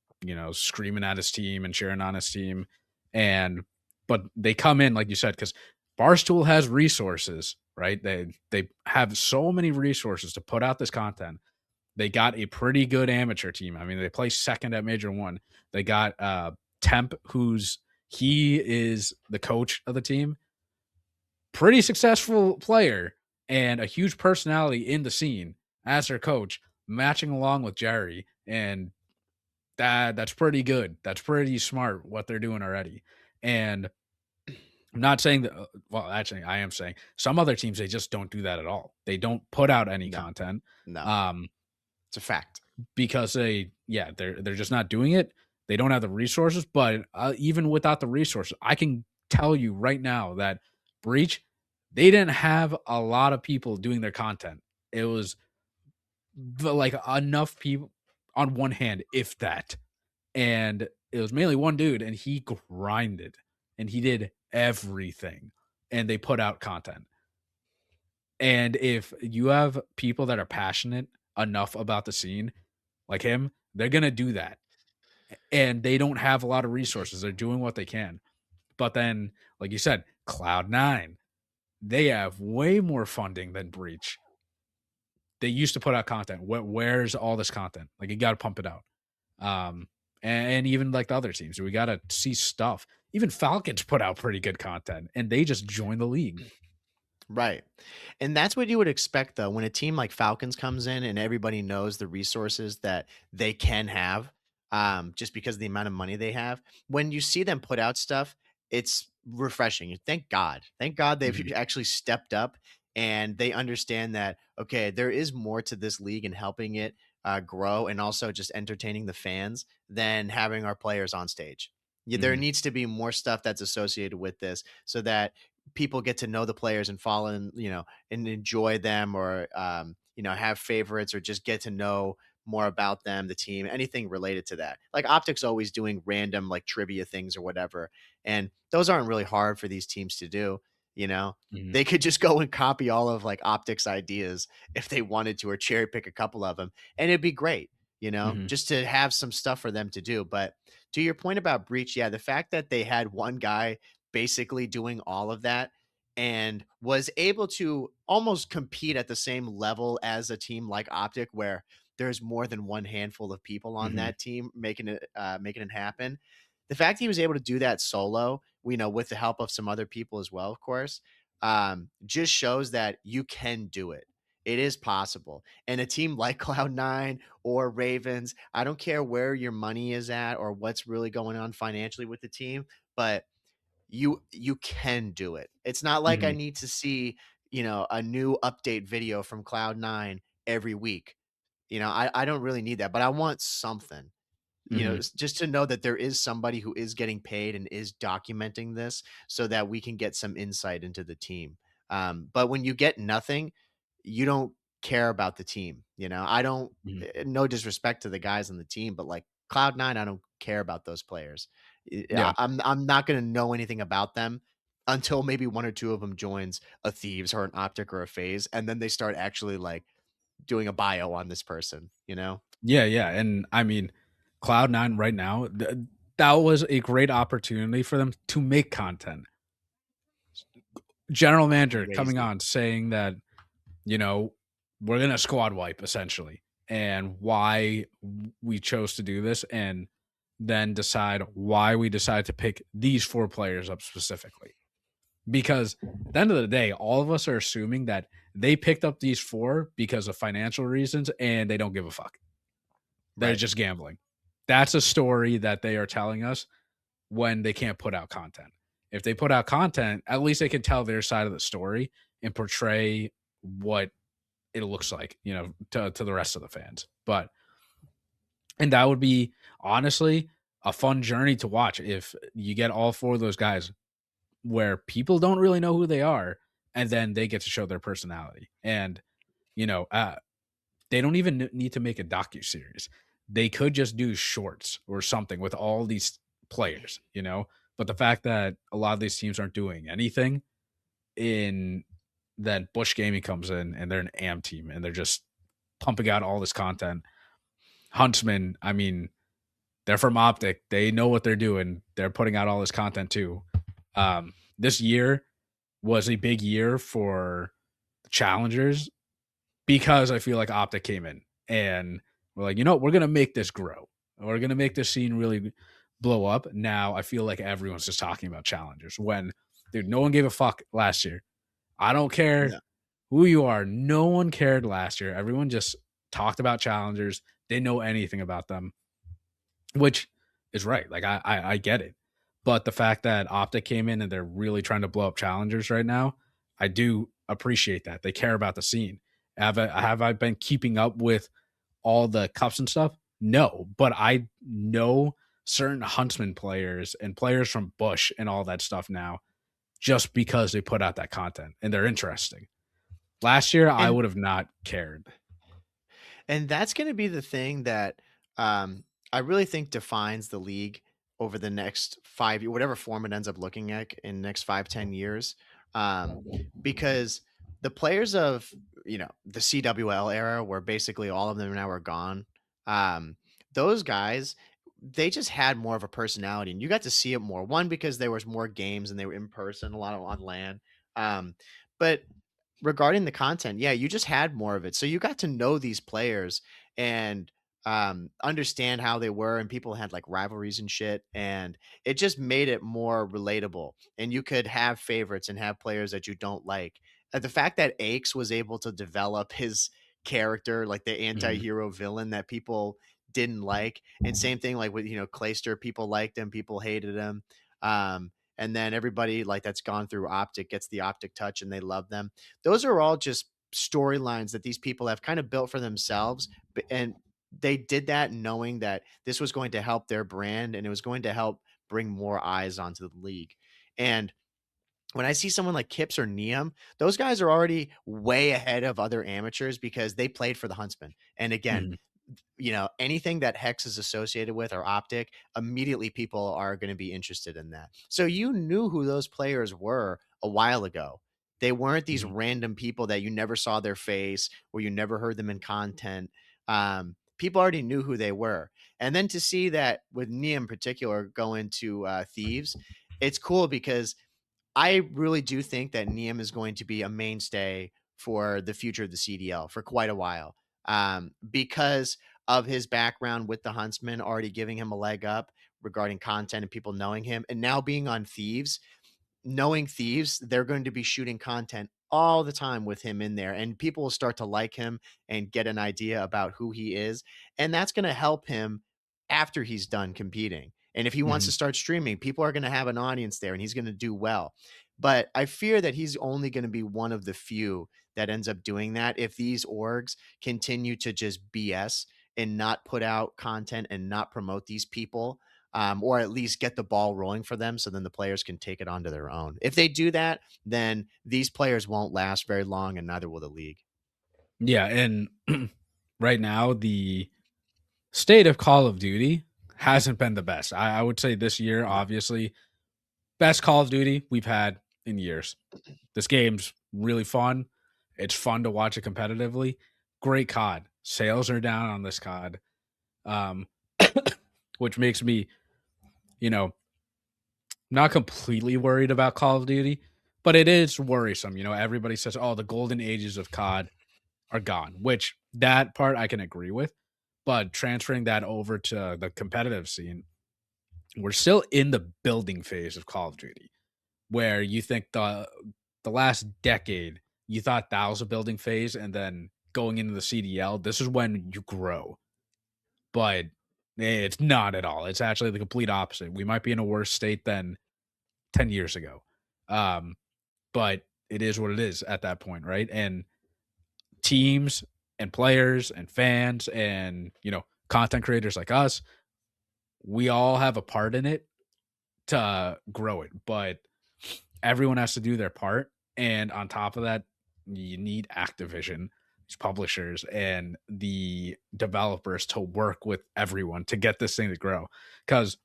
screaming at his team and cheering on his team. And but they come in, like you said, because Barstool has resources, right? They have so many resources to put out this content. They got a pretty good amateur team. I mean, they play second at Major One. They got Temp, he is the coach of the team, pretty successful player and a huge personality in the scene as their coach, matching along with Jerry. And that's pretty good. That's pretty smart what they're doing already. And I'm not saying that, well, actually, I am saying some other teams, they just don't do that at all. They don't put out any No, content. no, Um, it's a fact. because they're just not doing it. They don't have the resources, but even without the resources, I can tell you right now that Breach, they didn't have a lot of people doing their content. It was like enough people on one hand, if that. And it was mainly one dude, and he grinded and he did everything, and they put out content. And if you have people that are passionate enough about the scene like him, they're gonna do that. And they don't have a lot of resources. They're doing what they can. But then, like you said, Cloud9, they have way more funding than Breach. They used to put out content. Where's all this content? Like, you got to pump it out. And even like the other teams, we got to see stuff. Even Falcons put out pretty good content, and they just joined the league. Right. And that's what you would expect though when a team like Falcons comes in and everybody knows the resources that they can have just because of the amount of money they have. When you see them put out stuff, it's refreshing. Thank God. Thank God they've Hmm. actually stepped up and they understand that okay, there is more to this league and helping it grow and also just entertaining the fans than having our players on stage. Yeah, there Hmm. needs to be more stuff that's associated with this so that people get to know the players and fall in, and enjoy them or, have favorites or just get to know more about them, the team, anything related to that. Like Optic's always doing random like trivia things or whatever. And those aren't really hard for these teams to do, you know. Hmm. They could just go and copy all of like Optic's ideas if they wanted to, or cherry pick a couple of them, and it'd be great, Hmm. just to have some stuff for them to do. But to your point about Breach, yeah, the fact that they had one guy basically doing all of that and was able to almost compete at the same level as a team like Optic, where there's more than one handful of people on Hmm. that team making it happen. The fact he was able to do that solo, with the help of some other people as well, of course, just shows that you can do it. It is possible. And a team like Cloud9 or Ravens, I don't care where your money is at or what's really going on financially with the team, but you can do it. It's not like I Hmm. need to see, a new update video from Cloud9 every week. I don't really need that, but I want something. Hmm. Just to know that there is somebody who is getting paid and is documenting this so that we can get some insight into the team. But when you get nothing, you don't care about the team. I don't, Hmm. no disrespect to the guys on the team, but like Cloud9, I don't care about those players. Yeah. I'm not going to know anything about them until maybe one or two of them joins a Thieves or an Optic or a Phase, and then they start actually like doing a bio on this person. Yeah. Yeah. And I mean, Cloud9 right now, that was a great opportunity for them to make content. General manager coming Crazy. on saying that, you know, we're gonna squad wipe essentially, and why we chose to do this, and then decide why we decided to pick these 4 players up specifically. Because at the end of the day, all of us are assuming that they picked up these 4 because of financial reasons and they don't give a fuck. They're Right. just gambling. That's a story that they are telling us when they can't put out content. If they put out content, at least they can tell their side of the story and portray what it looks like, you know, to the rest of the fans. But and that would be honestly a fun journey to watch if you get all 4 of those guys where people don't really know who they are, and then they get to show their personality. And you know, they don't even need to make a docu series. They could just do shorts or something with all these players, you know. But the fact that a lot of these teams aren't doing anything, in then Bush Gaming comes in and they're an AM team and they're just pumping out all this content. Huntsman, I mean, they're from Optic. They know what they're doing. They're putting out all this content too. This year was a big year for challengers because I feel like Optic came in and we're like, you know, we're gonna make this grow. We're gonna make this scene really blow up. Now I feel like everyone's just talking about challengers when, dude, no one gave a fuck last year. I don't care No. who you are. No one cared last year. Everyone just talked about challengers. They know anything about them, which is right. Like I get it. But the fact that Optic came in and they're really trying to blow up challengers right now, I do appreciate that. They care about the scene. Have I been keeping up with all the cups and stuff? No, but I know certain Huntsman players and players from Bush and all that stuff now just because they put out that content and they're interesting. Last year, I And would have not cared. that's going to be the thing that um, I really think defines the league over the next 5 years, whatever form it ends up looking at in the next 5, 10 years. Um, because the players of, you know, the CWL era, where basically all of them now are gone, um, those guys, they just had more of a personality and you got to see it more. One, because there was more games and they were in person, a lot of on LAN. But regarding the content, yeah, you just had more of it. So you got to know these players and understand how they were, and people had like rivalries and shit. And it just made it more relatable. And you could have favorites and have players that you don't like. The fact that Aches was able to develop his character, like the Mhm. anti-hero villain that people didn't like. And same thing like with, you know, Clayster, people liked him, people hated him. And then everybody like that's gone through Optic gets the Optic touch and they love them. Those are all just storylines that these people have kind of built for themselves. And they did that knowing that this was going to help their brand and it was going to help bring more eyes onto the league. And when I see someone like Kips or Neum, those guys are already way ahead of other amateurs because they played for the Huntsman. And again, Mhm. you know, anything that Hex is associated with or Optic, immediately people are going to be interested in that. So you knew who those players were a while ago. They weren't these Mhm. random people that you never saw their face or you never heard them in content. People already knew who they were. And then to see that with Nia in particular going to Thieves, it's cool because I really do think that Neum is going to be a mainstay for the future of the CDL for quite a while, because of his background with the Huntsman already giving him a leg up regarding content and people knowing him, and now being on Thieves, knowing Thieves, they're going to be shooting content all the time with him in there, and people will start to like him and get an idea about who he is, and that's going to help him after he's done competing. And if he wants to Mhm. start streaming, people are going to have an audience there and he's going to do well. But I fear that he's only going to be one of the few that ends up doing that if these orgs continue to just BS and not put out content and not promote these people, or at least get the ball rolling for them so then the players can take it onto their own. If they do that, then these players won't last very long and neither will the league. Yeah, and right now the state of Call of Duty hasn't been the best. I would say this year, No. obviously, best Call of Duty we've had in years. This game's really fun. It's fun to watch it competitively. Great COD. Sales are down on this COD, um, which makes me you know, not completely worried about Call of Duty, but it is worrisome. Everybody says, "Oh, the golden ages of COD are gone," which that part I can agree with. But transferring that over to the competitive scene, we're still in the building phase of Call of Duty, where you think the last decade you thought that was a building phase, and then going into the CDL, this is when you grow. But it's not at all. It's actually the complete opposite. We might be in a worse state than 10 years ago. Um, but it is what it is at that point, right? And teams and players and fans and, content creators like us, we all have a part in it to grow it, but everyone has to do their part. And on top of that, you need Activision, these publishers, and the developers to work with everyone to get this thing to grow. Because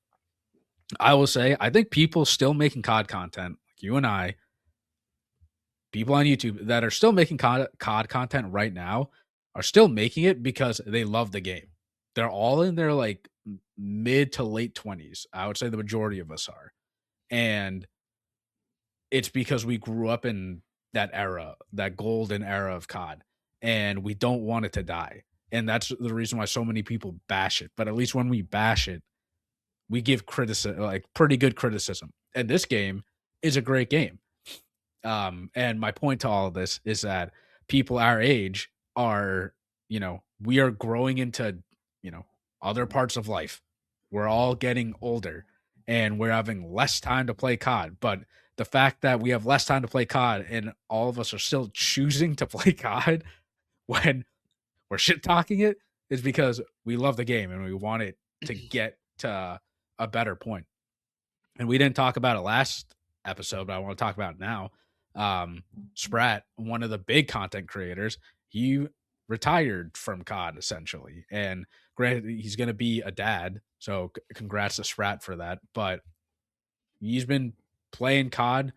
I will say, I think people still making COD content, like you and I, people on YouTube that are still making COD content right now, are still making it because they love the game. They're all in their like mid to late 20s. I would say the majority of us are. And it's because we grew up in that era, that golden era of COD, and we don't want it to die. And that's the reason why so many people bash it. But at least when we bash it, we give criticism, like pretty good criticism. And this game is a great game. And my point to all of this is that people our age are, we are growing into, you know, other parts of life. We're all getting older and we're having less time to play COD. But the fact that we have less time to play COD and all of us are still choosing to play COD when we're shit talking it is because we love the game and we want it to get to a better point. And we didn't talk about it last episode, but I want to talk about it now. Spratt, one of the big content creators, he retired from COD essentially. And granted, he's going to be a dad. So congrats to Spratt for that. But he's been playing COD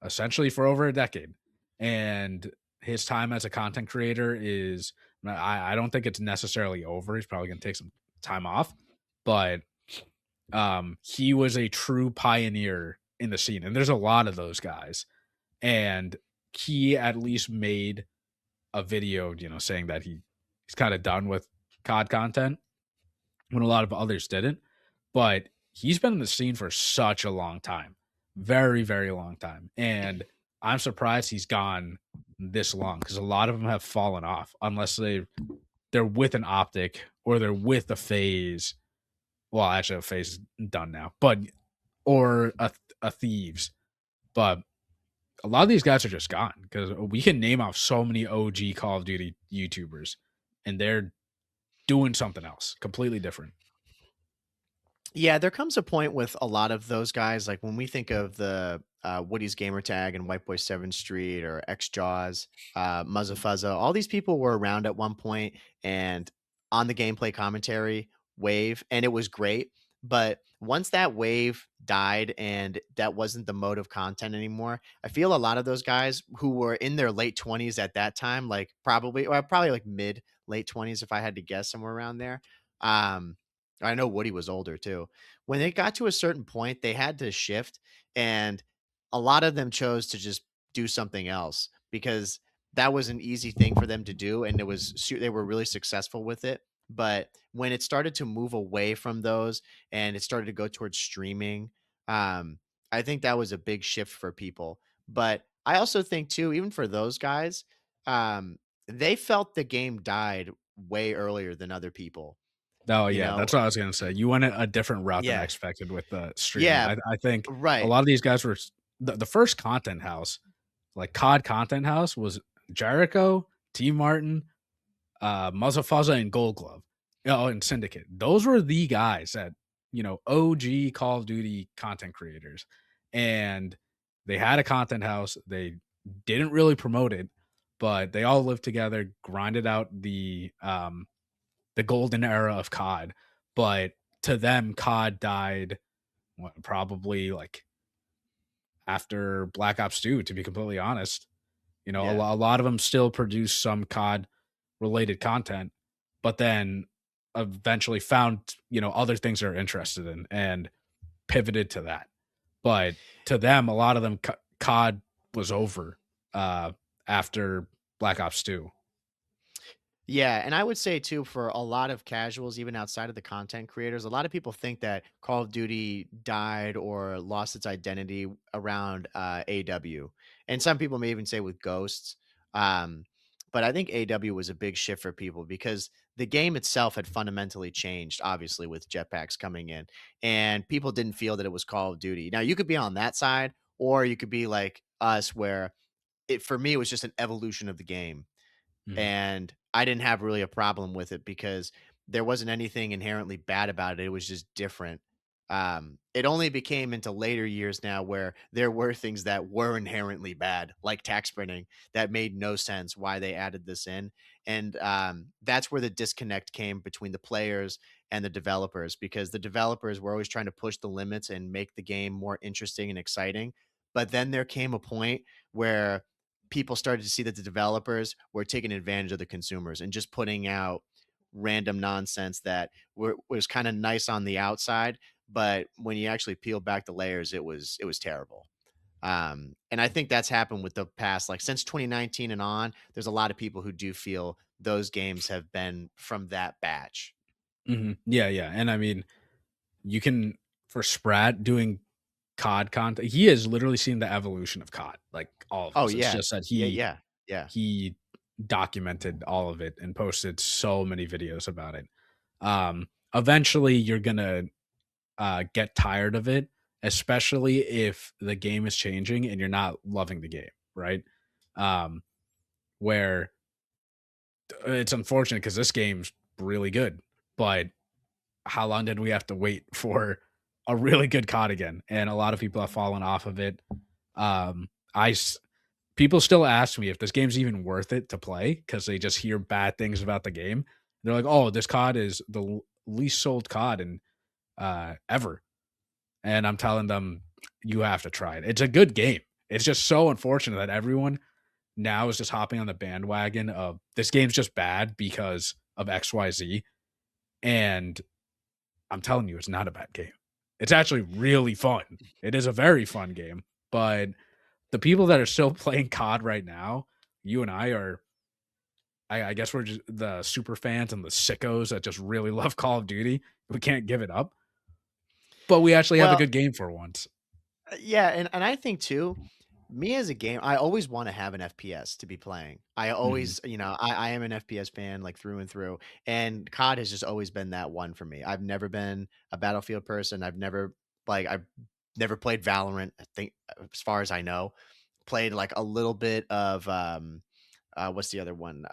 essentially for over a decade. And his time as a content creator is, I don't think it's necessarily over. He's probably going to take some time off. But he was a true pioneer in the scene. And there's a lot of those guys. And he at least made a video, saying that he's kind of done with COD content when a lot of others didn't. But he's been in the scene for such a long time, very, very long time. And I'm surprised he's gone this long because a lot of them have fallen off unless they're with an optic or they're with a phase. Well, actually, a phase is done now, but or a thieves. But a lot of these guys are just gone because we can name off so many OG Call of Duty YouTubers, and they're doing something else completely different. Yeah, there comes a point with a lot of those guys, like when we think of the Woody's Gamertag and White Boy 7th Street or X Jaws, Muzza Fuzza, all these people were around at one point and on the gameplay commentary wave, and it was great. But once that wave died and that wasn't the mode of content anymore, I feel a lot of those guys who were in their late 20s at that time, like probably like mid late 20s, if I had to guess, somewhere around there. Um, I know Woody was older too. When they got to a certain point, they had to shift, and a lot of them chose to just do something else because that was an easy thing for them to do, and they were really successful with it. But when it started to move away from those and it started to go towards streaming, um, I think that was a big shift for people. But I also think too, even for those guys, they felt the game died way earlier than other people. Oh You yeah, know, that's what I was gonna say. You went a different route than I yeah. expected with the streaming. Yeah, I think a right. lot of these guys were the first content house, like COD content house, was Jericho, T Martin, Muzza Fuzza, and Gold Glove. Oh, and Syndicate. Those were the guys that, OG Call of Duty content creators. And they had a content house. They didn't really promote it, but they all lived together, grinded out the golden era of COD. But to them, COD died probably like after Black Ops 2, to be completely honest. Yeah. A lot of them still produce some COD related content, but then eventually found, other things they're interested in and pivoted to that. But to them, a lot of them, COD was over uh, after Black Ops 2. Yeah, and I would say too, for a lot of casuals, even outside of the content creators, a lot of people think that Call of Duty died or lost its identity around AW, and some people may even say with Ghosts. Um, but I think AW was a big shift for people because the game itself had fundamentally changed, obviously with jetpacks coming in, and people didn't feel that it was Call of Duty. Now you could be on that side, or you could be like us, where it for me it was just an evolution of the game Mhm. and I didn't have really a problem with it because there wasn't anything inherently bad about it. It was just different. It only became into later years now where there were things that were inherently bad, like tax printing, that made no sense why they added this in. And that's where the disconnect came between the players and the developers because the developers were always trying to push the limits and make the game more interesting and exciting. But then there came a point where people started to see that the developers were taking advantage of the consumers and just putting out random nonsense that was kind of nice on the outside, but when you actually peel back the layers, it was terrible. And I think that's happened with the past, like since 2019 and on. There's a lot of people who do feel those games have been from that batch. Yeah, yeah. And I mean, you can, for Spratt doing COD content, he has literally seen the evolution of COD, like all of Oh us. It's yeah, just that yeah, he yeah, yeah. he documented all of it and posted so many videos about it. Eventually you're gonna get tired of it, especially if the game is changing and you're not loving the game, right? Um, where it's unfortunate because this game's really good, but how long did we have to wait for a really good COD again? And a lot of people have fallen off of it. Um, I s- People still ask me if this game's even worth it to play because they just hear bad things about the game. They're like, "Oh, this COD is the least sold COD in ever," and I'm telling them, "You have to try it. It's a good game. It's just so unfortunate that everyone now is just hopping on the bandwagon of this game's just bad because of XYZ." And I'm telling you, it's not a bad game. It's actually really fun. It is a very fun game. But the people that are still playing COD right now, you and I are, I guess we're just the super fans and the sickos that just really love Call of Duty. We can't give it up, but we actually have a Well, good game for once. yeah, and I think too, me as a game, I always wanna have an FPS to be playing. I Mhm, always I am an FPS fan, like, through and through, and COD has just always been that one for me. I've never been a Battlefield person. I've never played Valorant, I think, as far as I know. Played, like, a little bit of, what's the other one?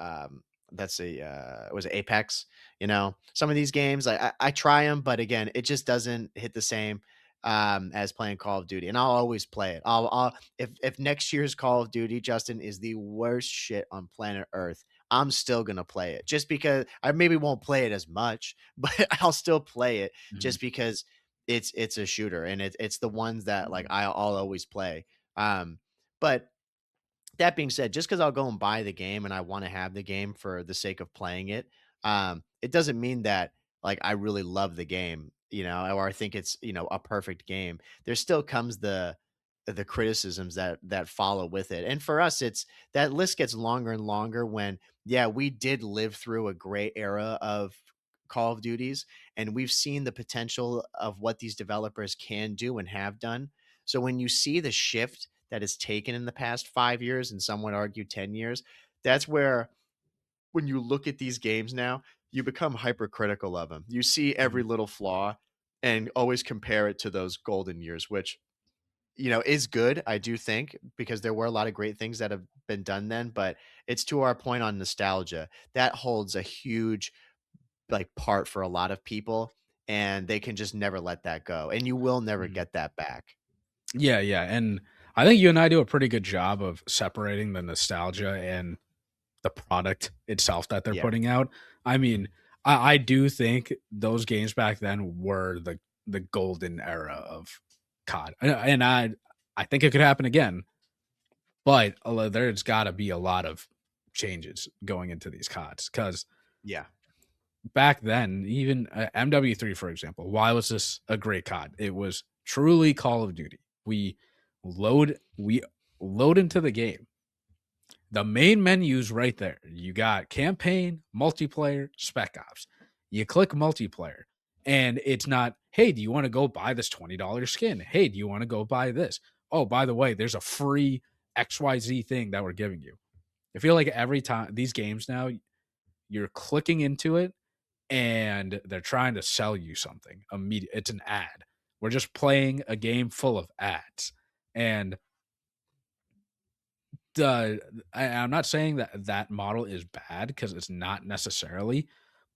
That's a was it Apex? Some of these games I try them, but again, it just doesn't hit the same as playing Call of Duty, and I'll always play it. I'll if next year's Call of Duty, Justin, is the worst shit on planet Earth, I'm still gonna play it just because I maybe won't play it as much, but I'll still play it mhm, just because it's a shooter and it's the ones that like I'll always play. But that being said, just because I'll go and buy the game and I want to have the game for the sake of playing it, it doesn't mean that like I really love the game, or I think it's a perfect game. There still comes the criticisms that follow with it, and for us, it's that list gets longer and longer. When yeah, we did live through a great era of Call of Duties, and we've seen the potential of what these developers can do and have done. So when you see the shift that is taken in the past 5 years, and some would argue 10 years, that's where when you look at these games now, you become hypercritical of them. You see every mhm, little flaw and always compare it to those golden years, which is good, I do think, because there were a lot of great things that have been done then, but it's to our point on nostalgia. That holds a huge like part for a lot of people and they can just never let that go. And you will never mhm. get that back. Yeah, yeah, and I think you and I do a pretty good job of separating the nostalgia and the product itself that they're Yeah. putting out. I mean, I do think those games back then were the golden era of COD, and I think it could happen again. But there's got to be a lot of changes going into these CODs because Yeah. back then, even MW3, for example, why was this a great COD? It was truly Call of Duty. We load into the game. The main menu's right there. You got campaign, multiplayer, spec ops. You click multiplayer, and it's not, hey, do you want to go buy this $20 skin? Hey, do you want to go buy this? Oh, by the way, there's a free XYZ thing that we're giving you. I feel like every time these games now, you're clicking into it and they're trying to sell you something immediate. It's an ad. We're just playing a game full of ads. And I'm not saying that that model is bad because it's not necessarily,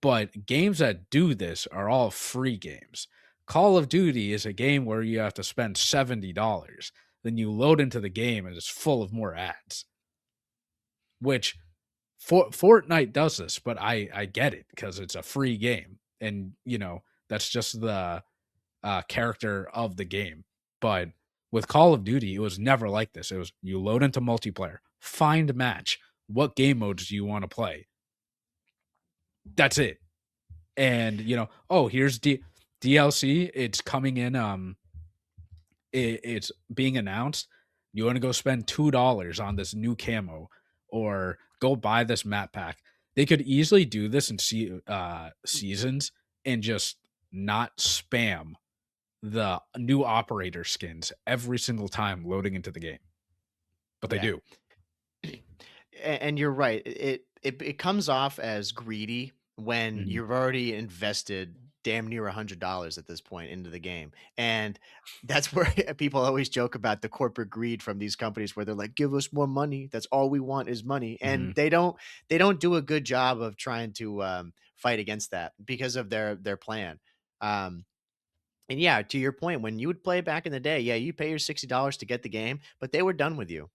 but games that do this are all free games. Call of Duty is a game where you have to spend $70. Then you load into the game and it's full of more ads, which Fortnite does this, but I get it because it's a free game, and that's just the character of the game. But with Call of Duty, it was never like this. It was you load into multiplayer, find a match. What game modes do you want to play? That's it. And oh, here's DLC. It's coming in. It's being announced. You want to go spend $2 on this new camo, or go buy this map pack. They could easily do this in seasons and just not spam the new operator skins every single time loading into the game, but they Yeah. do. And you're right. It comes off as greedy when Mhm. you've already invested damn near $100 at this point into the game. And that's where people always joke about the corporate greed from these companies where they're like, give us more money. That's all we want is money. And Mhm. they don't do a good job of trying to fight against that because of their plan. Um, and yeah, to your point, when you would play back in the day, yeah, you pay your $60 to get the game, but they were done with you.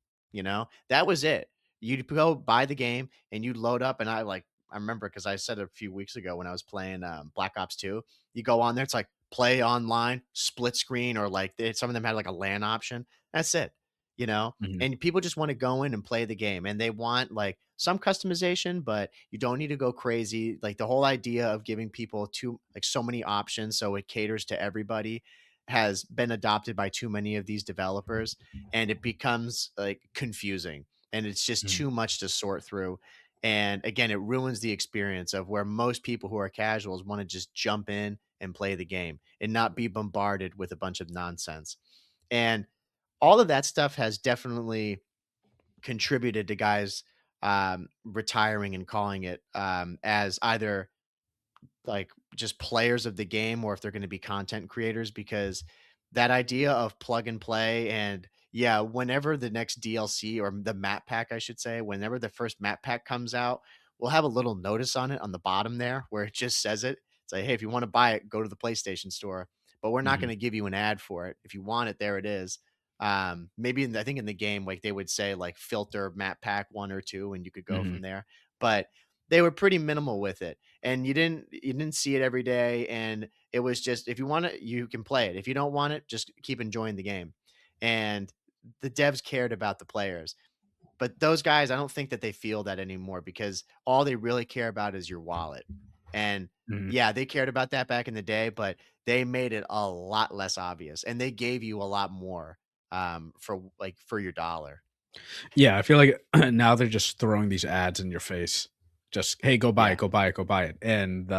That was it. You'd go buy the game and you'd load up. And I remember because I said it a few weeks ago when I was playing Black Ops 2, you go on there, it's like play online, split screen, or like some of them had like a LAN option. That's it, you know? Mhm. And people just want to go in and play the game and they want like some customization, but you don't need to go crazy. Like the whole idea of giving people so many options so it caters to everybody has been adopted by too many of these developers, and it becomes like confusing and it's just Mhm. too much to sort through. And again, it ruins the experience of where most people who are casuals want to just jump in and play the game and not be bombarded with a bunch of nonsense. And all of that stuff has definitely contributed to guys retiring and calling it as either like just players of the game or if they're going to be content creators, because that idea of plug and play, and yeah, whenever the next DLC or the map pack, I should say, whenever the first map pack comes out, we'll have a little notice on it on the bottom there where it just says it. It's like, hey, if you want to buy it, go to the PlayStation store, but we're not going Mhm. to give you an ad for it. If you want it, there it is. Maybe I think in the game, like they would say like filter map pack 1 or 2, and you could go from Mhm. there. But they were pretty minimal with it, and you didn't see it every day, and it was just if you want it you can play it, if you don't want it just keep enjoying the game. And the devs cared about the players, but those guys, I don't think that they feel that anymore because all they really care about is your wallet. And Mhm. yeah, they cared about that back in the day, but they made it a lot less obvious and they gave you a lot more for your dollar. Yeah, I feel like now they're just throwing these ads in your face. Just, hey, go buy it, Yeah, go buy it, go buy it. And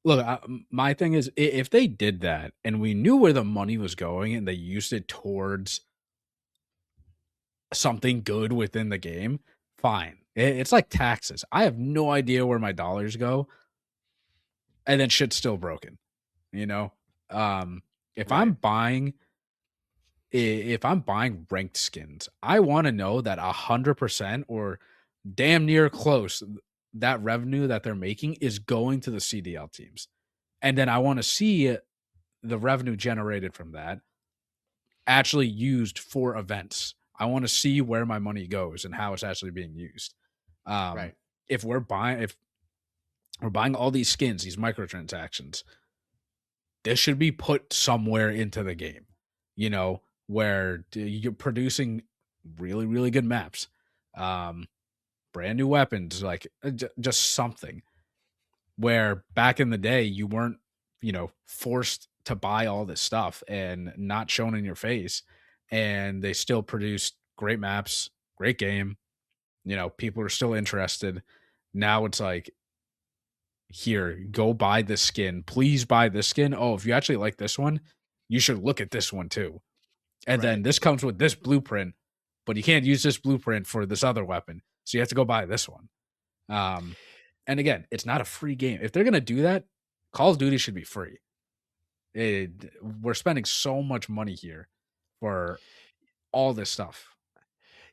look, my thing is, if they did that and we knew where the money was going and they used it towards something good within the game, fine. It's like taxes. I have no idea where my dollars go, and then shit's still broken. You know, um, if I'm right. buying if I'm buying ranked skins, I want to know that 100% or damn near close that revenue that they're making is going to the CDL teams, and then I want to see the revenue generated from that actually used for events. I want to see where my money goes and how it's actually being used. Um, Right. if we're buying all these skins, these microtransactions, this should be put somewhere into the game, where you're producing really, really good maps, um, brand new weapons, like just something where back in the day you weren't, forced to buy all this stuff and not shown in your face, and they still produce great maps, great game. People are still interested. Now it's like, here, go buy this skin. Please buy this skin. Oh, if you actually like this one, you should look at this one too. And then Right. this comes with this blueprint, but you can't use this blueprint for this other weapon. So you have to go buy this one. Um, and again, it's not a free game. If they're gonna do that, Call of Duty should be free. We're spending so much money here for all this stuff.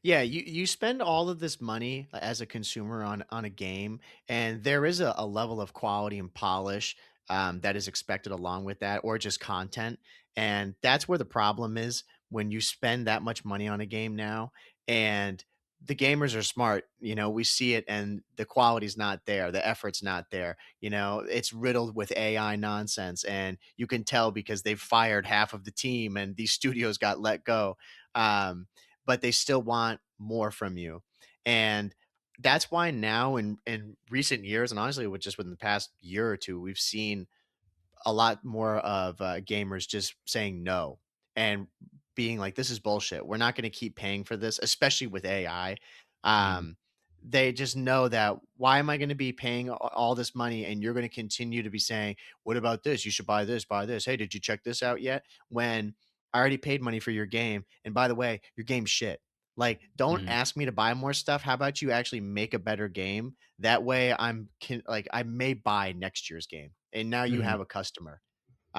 Yeah, you spend all of this money as a consumer on a game, and there is a level of quality and polish that is expected along with that, or just content. And that's where the problem is when you spend that much money on a game now, and the gamers are smart. We see it, and the quality's not there, the effort's not there. It's riddled with AI nonsense, and you can tell because they've fired half of the team, and these studios got let go. Um, but they still want more from you. And that's why now in recent years, and honestly, with just within the past year or two, we've seen a lot more of gamers just saying no and being like, "This is bullshit. We're not going to keep paying for this," especially with AI. Mhm, Um, they just know that, why am I going to be paying all this money and you're going to continue to be saying, "What about this? You should buy this, buy this. Hey, did you check this out yet?" When I already paid money for your game, and by the way, your game's shit. Like, don't mhm, ask me to buy more stuff. How about you actually make a better game? That way, like, I may buy next year's game, and now you mhm, have a customer.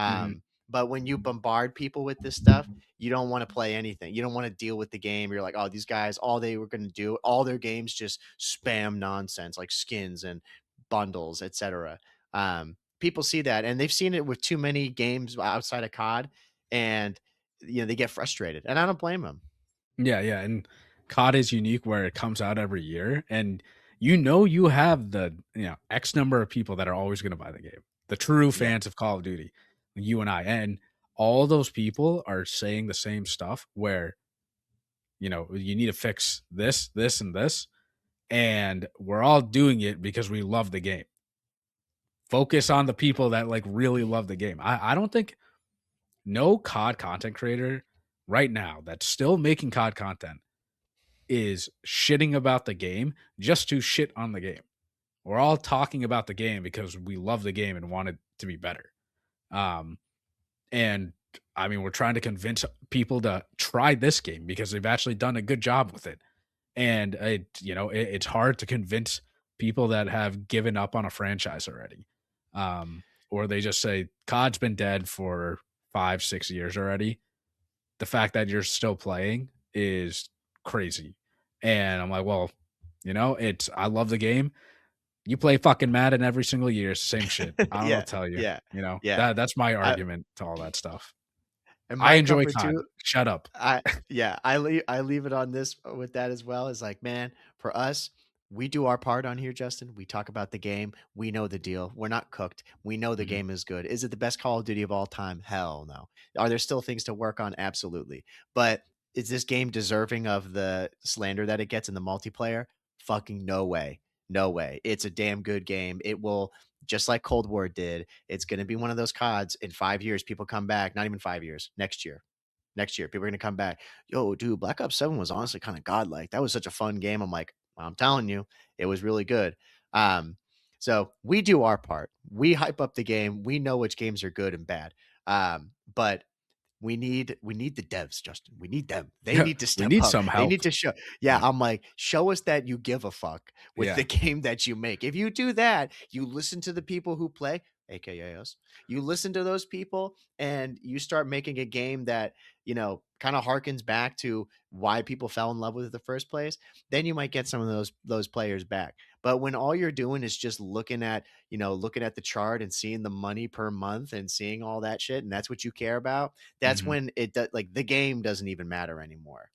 mhm. But when you bombard people with this stuff, you don't want to play anything. You don't want to deal with the game. You're like, "Oh, these guys, all they were going to do, all their games just spam nonsense like skins and bundles, etc." People see that, and they've seen it with too many games outside of COD, and they get frustrated, and I don't blame them. Yeah, yeah, and COD is unique where it comes out every year, and you have the X number of people that are always gonna buy the game. The true Yeah, fans of Call of Duty, you and I, and all those people are saying the same stuff where, you need to fix this, this, and this, and we're all doing it because we love the game. Focus on the people that, like, really love the game. I don't think no COD content creator right now that's still making COD content is shitting about the game just to shit on the game. We're all talking about the game because we love the game and want it to be better. Um, and I mean, we're trying to convince people to try this game because they've actually done a good job with it. And it's hard to convince people that have given up on a franchise already, or they just say COD's been dead for 5, 6 years already. The fact that you're still playing is crazy. And I'm like, well, I love the game. You play fucking Madden every single year, it's the same shit. I don't know yeah, what to tell you. yeah, yeah. That's my I, argument to all that stuff. and I my enjoy comfort COD. too. Shut up. I Yeah, I leave it on this with that as well. Is like, man, for us, we do our part on here, Justin. We talk about the game. We know the deal. We're not cooked. We know the Mhm, game is good. Is it the best Call of Duty of all time? Hell no. Are there still things to work on? Absolutely. But is this game deserving of the slander that it gets in the multiplayer? Fucking no way. No way. It's a damn good game. It will, just like Cold War did. It's going to be one of those CODs in 5 years. People come back, not even 5 years, next year. People are gonna come back. Yo, dude, Black Ops 7 was honestly kind of godlike. That was such a fun game. I'm like, I'm telling you, it was really good. Um, so we do our part. We hype up the game. We know which games are good and bad. But we need the devs, Justin. We need them. They yeah, need to we step need up. some They help. need to show. Yeah, Yeah, I'm like, show us that you give a fuck with the yeah, game that you make. If you do that, you listen to the people who play, aka us. You listen to those people and you start making a game that, kind of harkens back to why people fell in love with it in the first place, then you might get some of those players back. But when all you're doing is just looking at the chart and seeing the money per month and seeing all that shit, and that's what you care about, that's mhm, when it does, like, the game doesn't even matter anymore.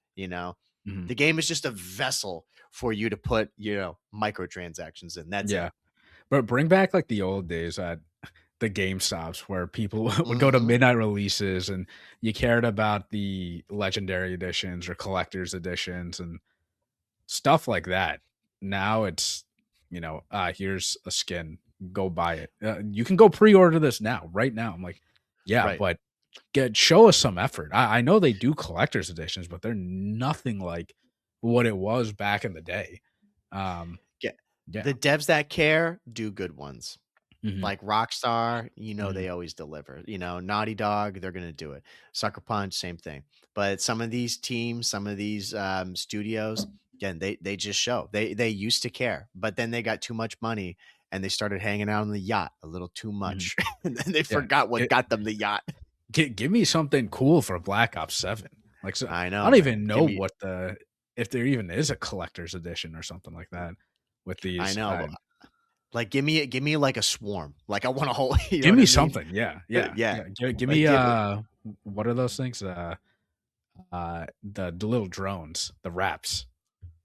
mhm, The game is just a vessel for you to put microtransactions in. That's yeah. it. But bring back, like, the old days at the GameStops where people would go to Hmm. midnight releases and you cared about the legendary editions or collector's editions and stuff like that. Now it's, here's a skin, go buy it. You can go pre-order this now, right now. I'm like, Yeah, Right. but show us some effort. I know they do collector's editions, but they're nothing like what it was back in the day. Get Yeah. the devs that care do good ones. Mhm, Like Rockstar, mhm, they always deliver. Naughty Dog, they're gonna do it. Sucker Punch, same thing. But some of these teams, some of these studios, again, they just show they used to care, but then they got too much money and they started hanging out on the yacht a little too mhm. much, and then they Yeah. forgot what got them the yacht. Give me something cool for Black Ops 7. Like, so I I know, don't even man. know what if there even is a collector's edition or something like that with I these. know, but like give me like a swarm. Like I want a whole, you know Give what I me mean? something. Yeah, yeah, Yeah. yeah. Give Like me give it. what are those things? The little drones, the wraps.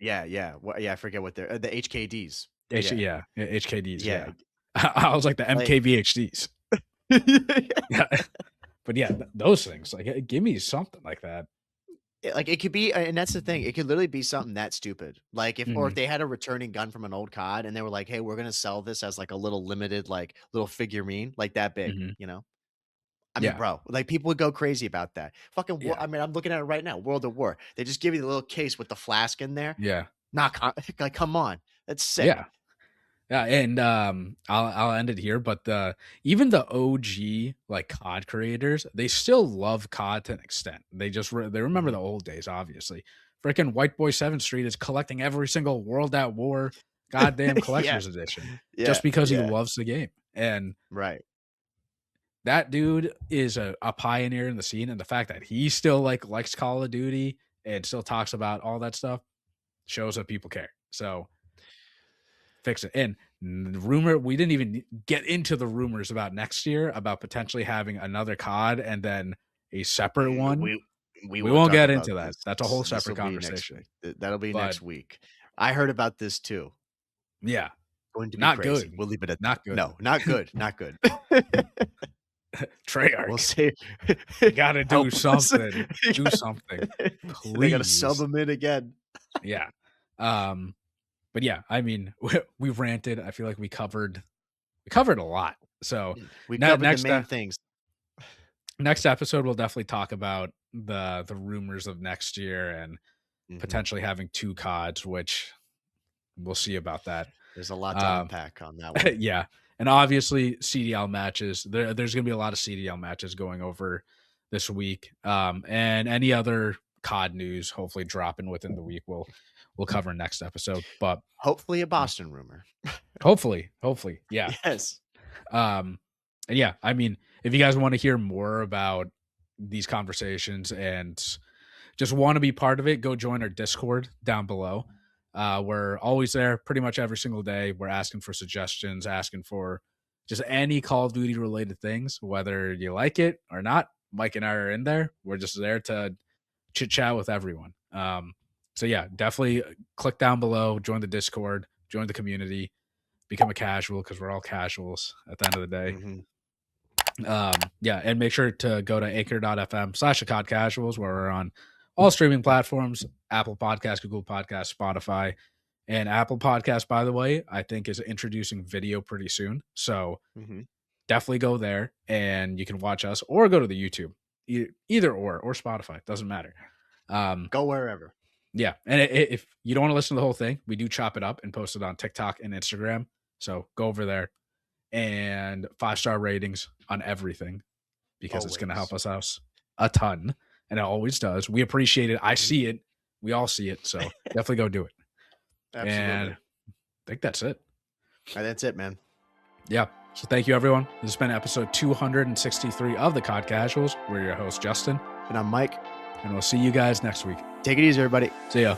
Yeah, yeah. Yeah, I forget what they're the HKDs. Yeah. Yeah, HKDs. Yeah. Yeah, I was like the Like MKBHDs. Yeah, but yeah, those things. Like, give me something like that. like it could be, and that's the thing. It could literally be something that stupid. Like if Mhm, they had a returning gun from an old COD and they were like, "Hey, we're gonna sell this as like a little limited, like little figurine, like that big," mhm. you know? I mean, Yeah, bro, like people would go crazy about that. Fucking, yeah, I mean, I'm looking at it right now. World of War. They just give you the little case with the flask in there. yeah, Like, come on, that's sick. yeah. Yeah, and I'll end it here, but even the OG like COD creators, they still love COD to an extent. They remember Mhm. the old days, obviously. Freaking White Boy 7th Street is collecting every single World at War goddamn Yeah, collector's edition yeah, just because he yeah. loves the game. And Right. that dude is a pioneer in the scene, and the fact that he still likes Call of Duty and still talks about all that stuff shows that people care. So fix it. And the rumor, we didn't even get into the rumors about next year about potentially having another COD and then a separate one. We We will won't talk get about into that. this. That's a whole This separate will be next conversation. week. That'll be But next week. I heard about this too. yeah, Going to be not crazy. good. We'll leave it at that. Not good. No, not good. Not good. We'll Treyarch, see. you gotta do Help us. something. Do something. They got to sub Please. them in again. Yeah. Um, but yeah, I mean, we ranted. I feel like we covered a lot. So We covered the next main things. next episode we'll definitely talk about the rumors of next year and Mhm. potentially having two CODs, which we'll see about that. There's a lot to Um, unpack on that one. yeah, and obviously CDL matches. There's going to be a lot of CDL matches going over this week, and any other COD news hopefully dropping within the week. We'll cover next episode, but Hopefully a Boston rumor. hopefully, yeah. Yes. And yeah, I mean, if you guys want to hear more about these conversations and just want to be part of it, go join our Discord down below. We're always there pretty much every single day. We're asking for suggestions, asking for just any Call of Duty related things, whether you like it or not. Mike and I are in there. We're just there to chit chat with everyone. So yeah, definitely click down below, join the Discord, join the community, become a casual because we're all casuals at the end of the day. Mhm. Yeah, and make sure to go to anchor.fm/COD Casuals, where we're on all streaming platforms: Apple Podcasts, Google Podcasts, Spotify, and Apple Podcasts. By the way, I think is introducing video pretty soon, so Mhm. definitely go there and you can watch us, or go to the YouTube, either or Spotify, doesn't matter. Go wherever. Yeah, and if you don't want to listen to the whole thing, we do chop it up and post it on TikTok and Instagram. So go over there and 5-star ratings on everything because it's going to help Always. us out a ton, and it always does. We appreciate it. I Mhm. see it. We all see it. So definitely go do it. And Absolutely. I think that's it. That's it, man. Yeah. So thank you, everyone. This has been episode 263 of the COD Casuals. We're your host, Justin, And I'm Mike. and we'll see you guys next week. Take it easy, everybody. See ya.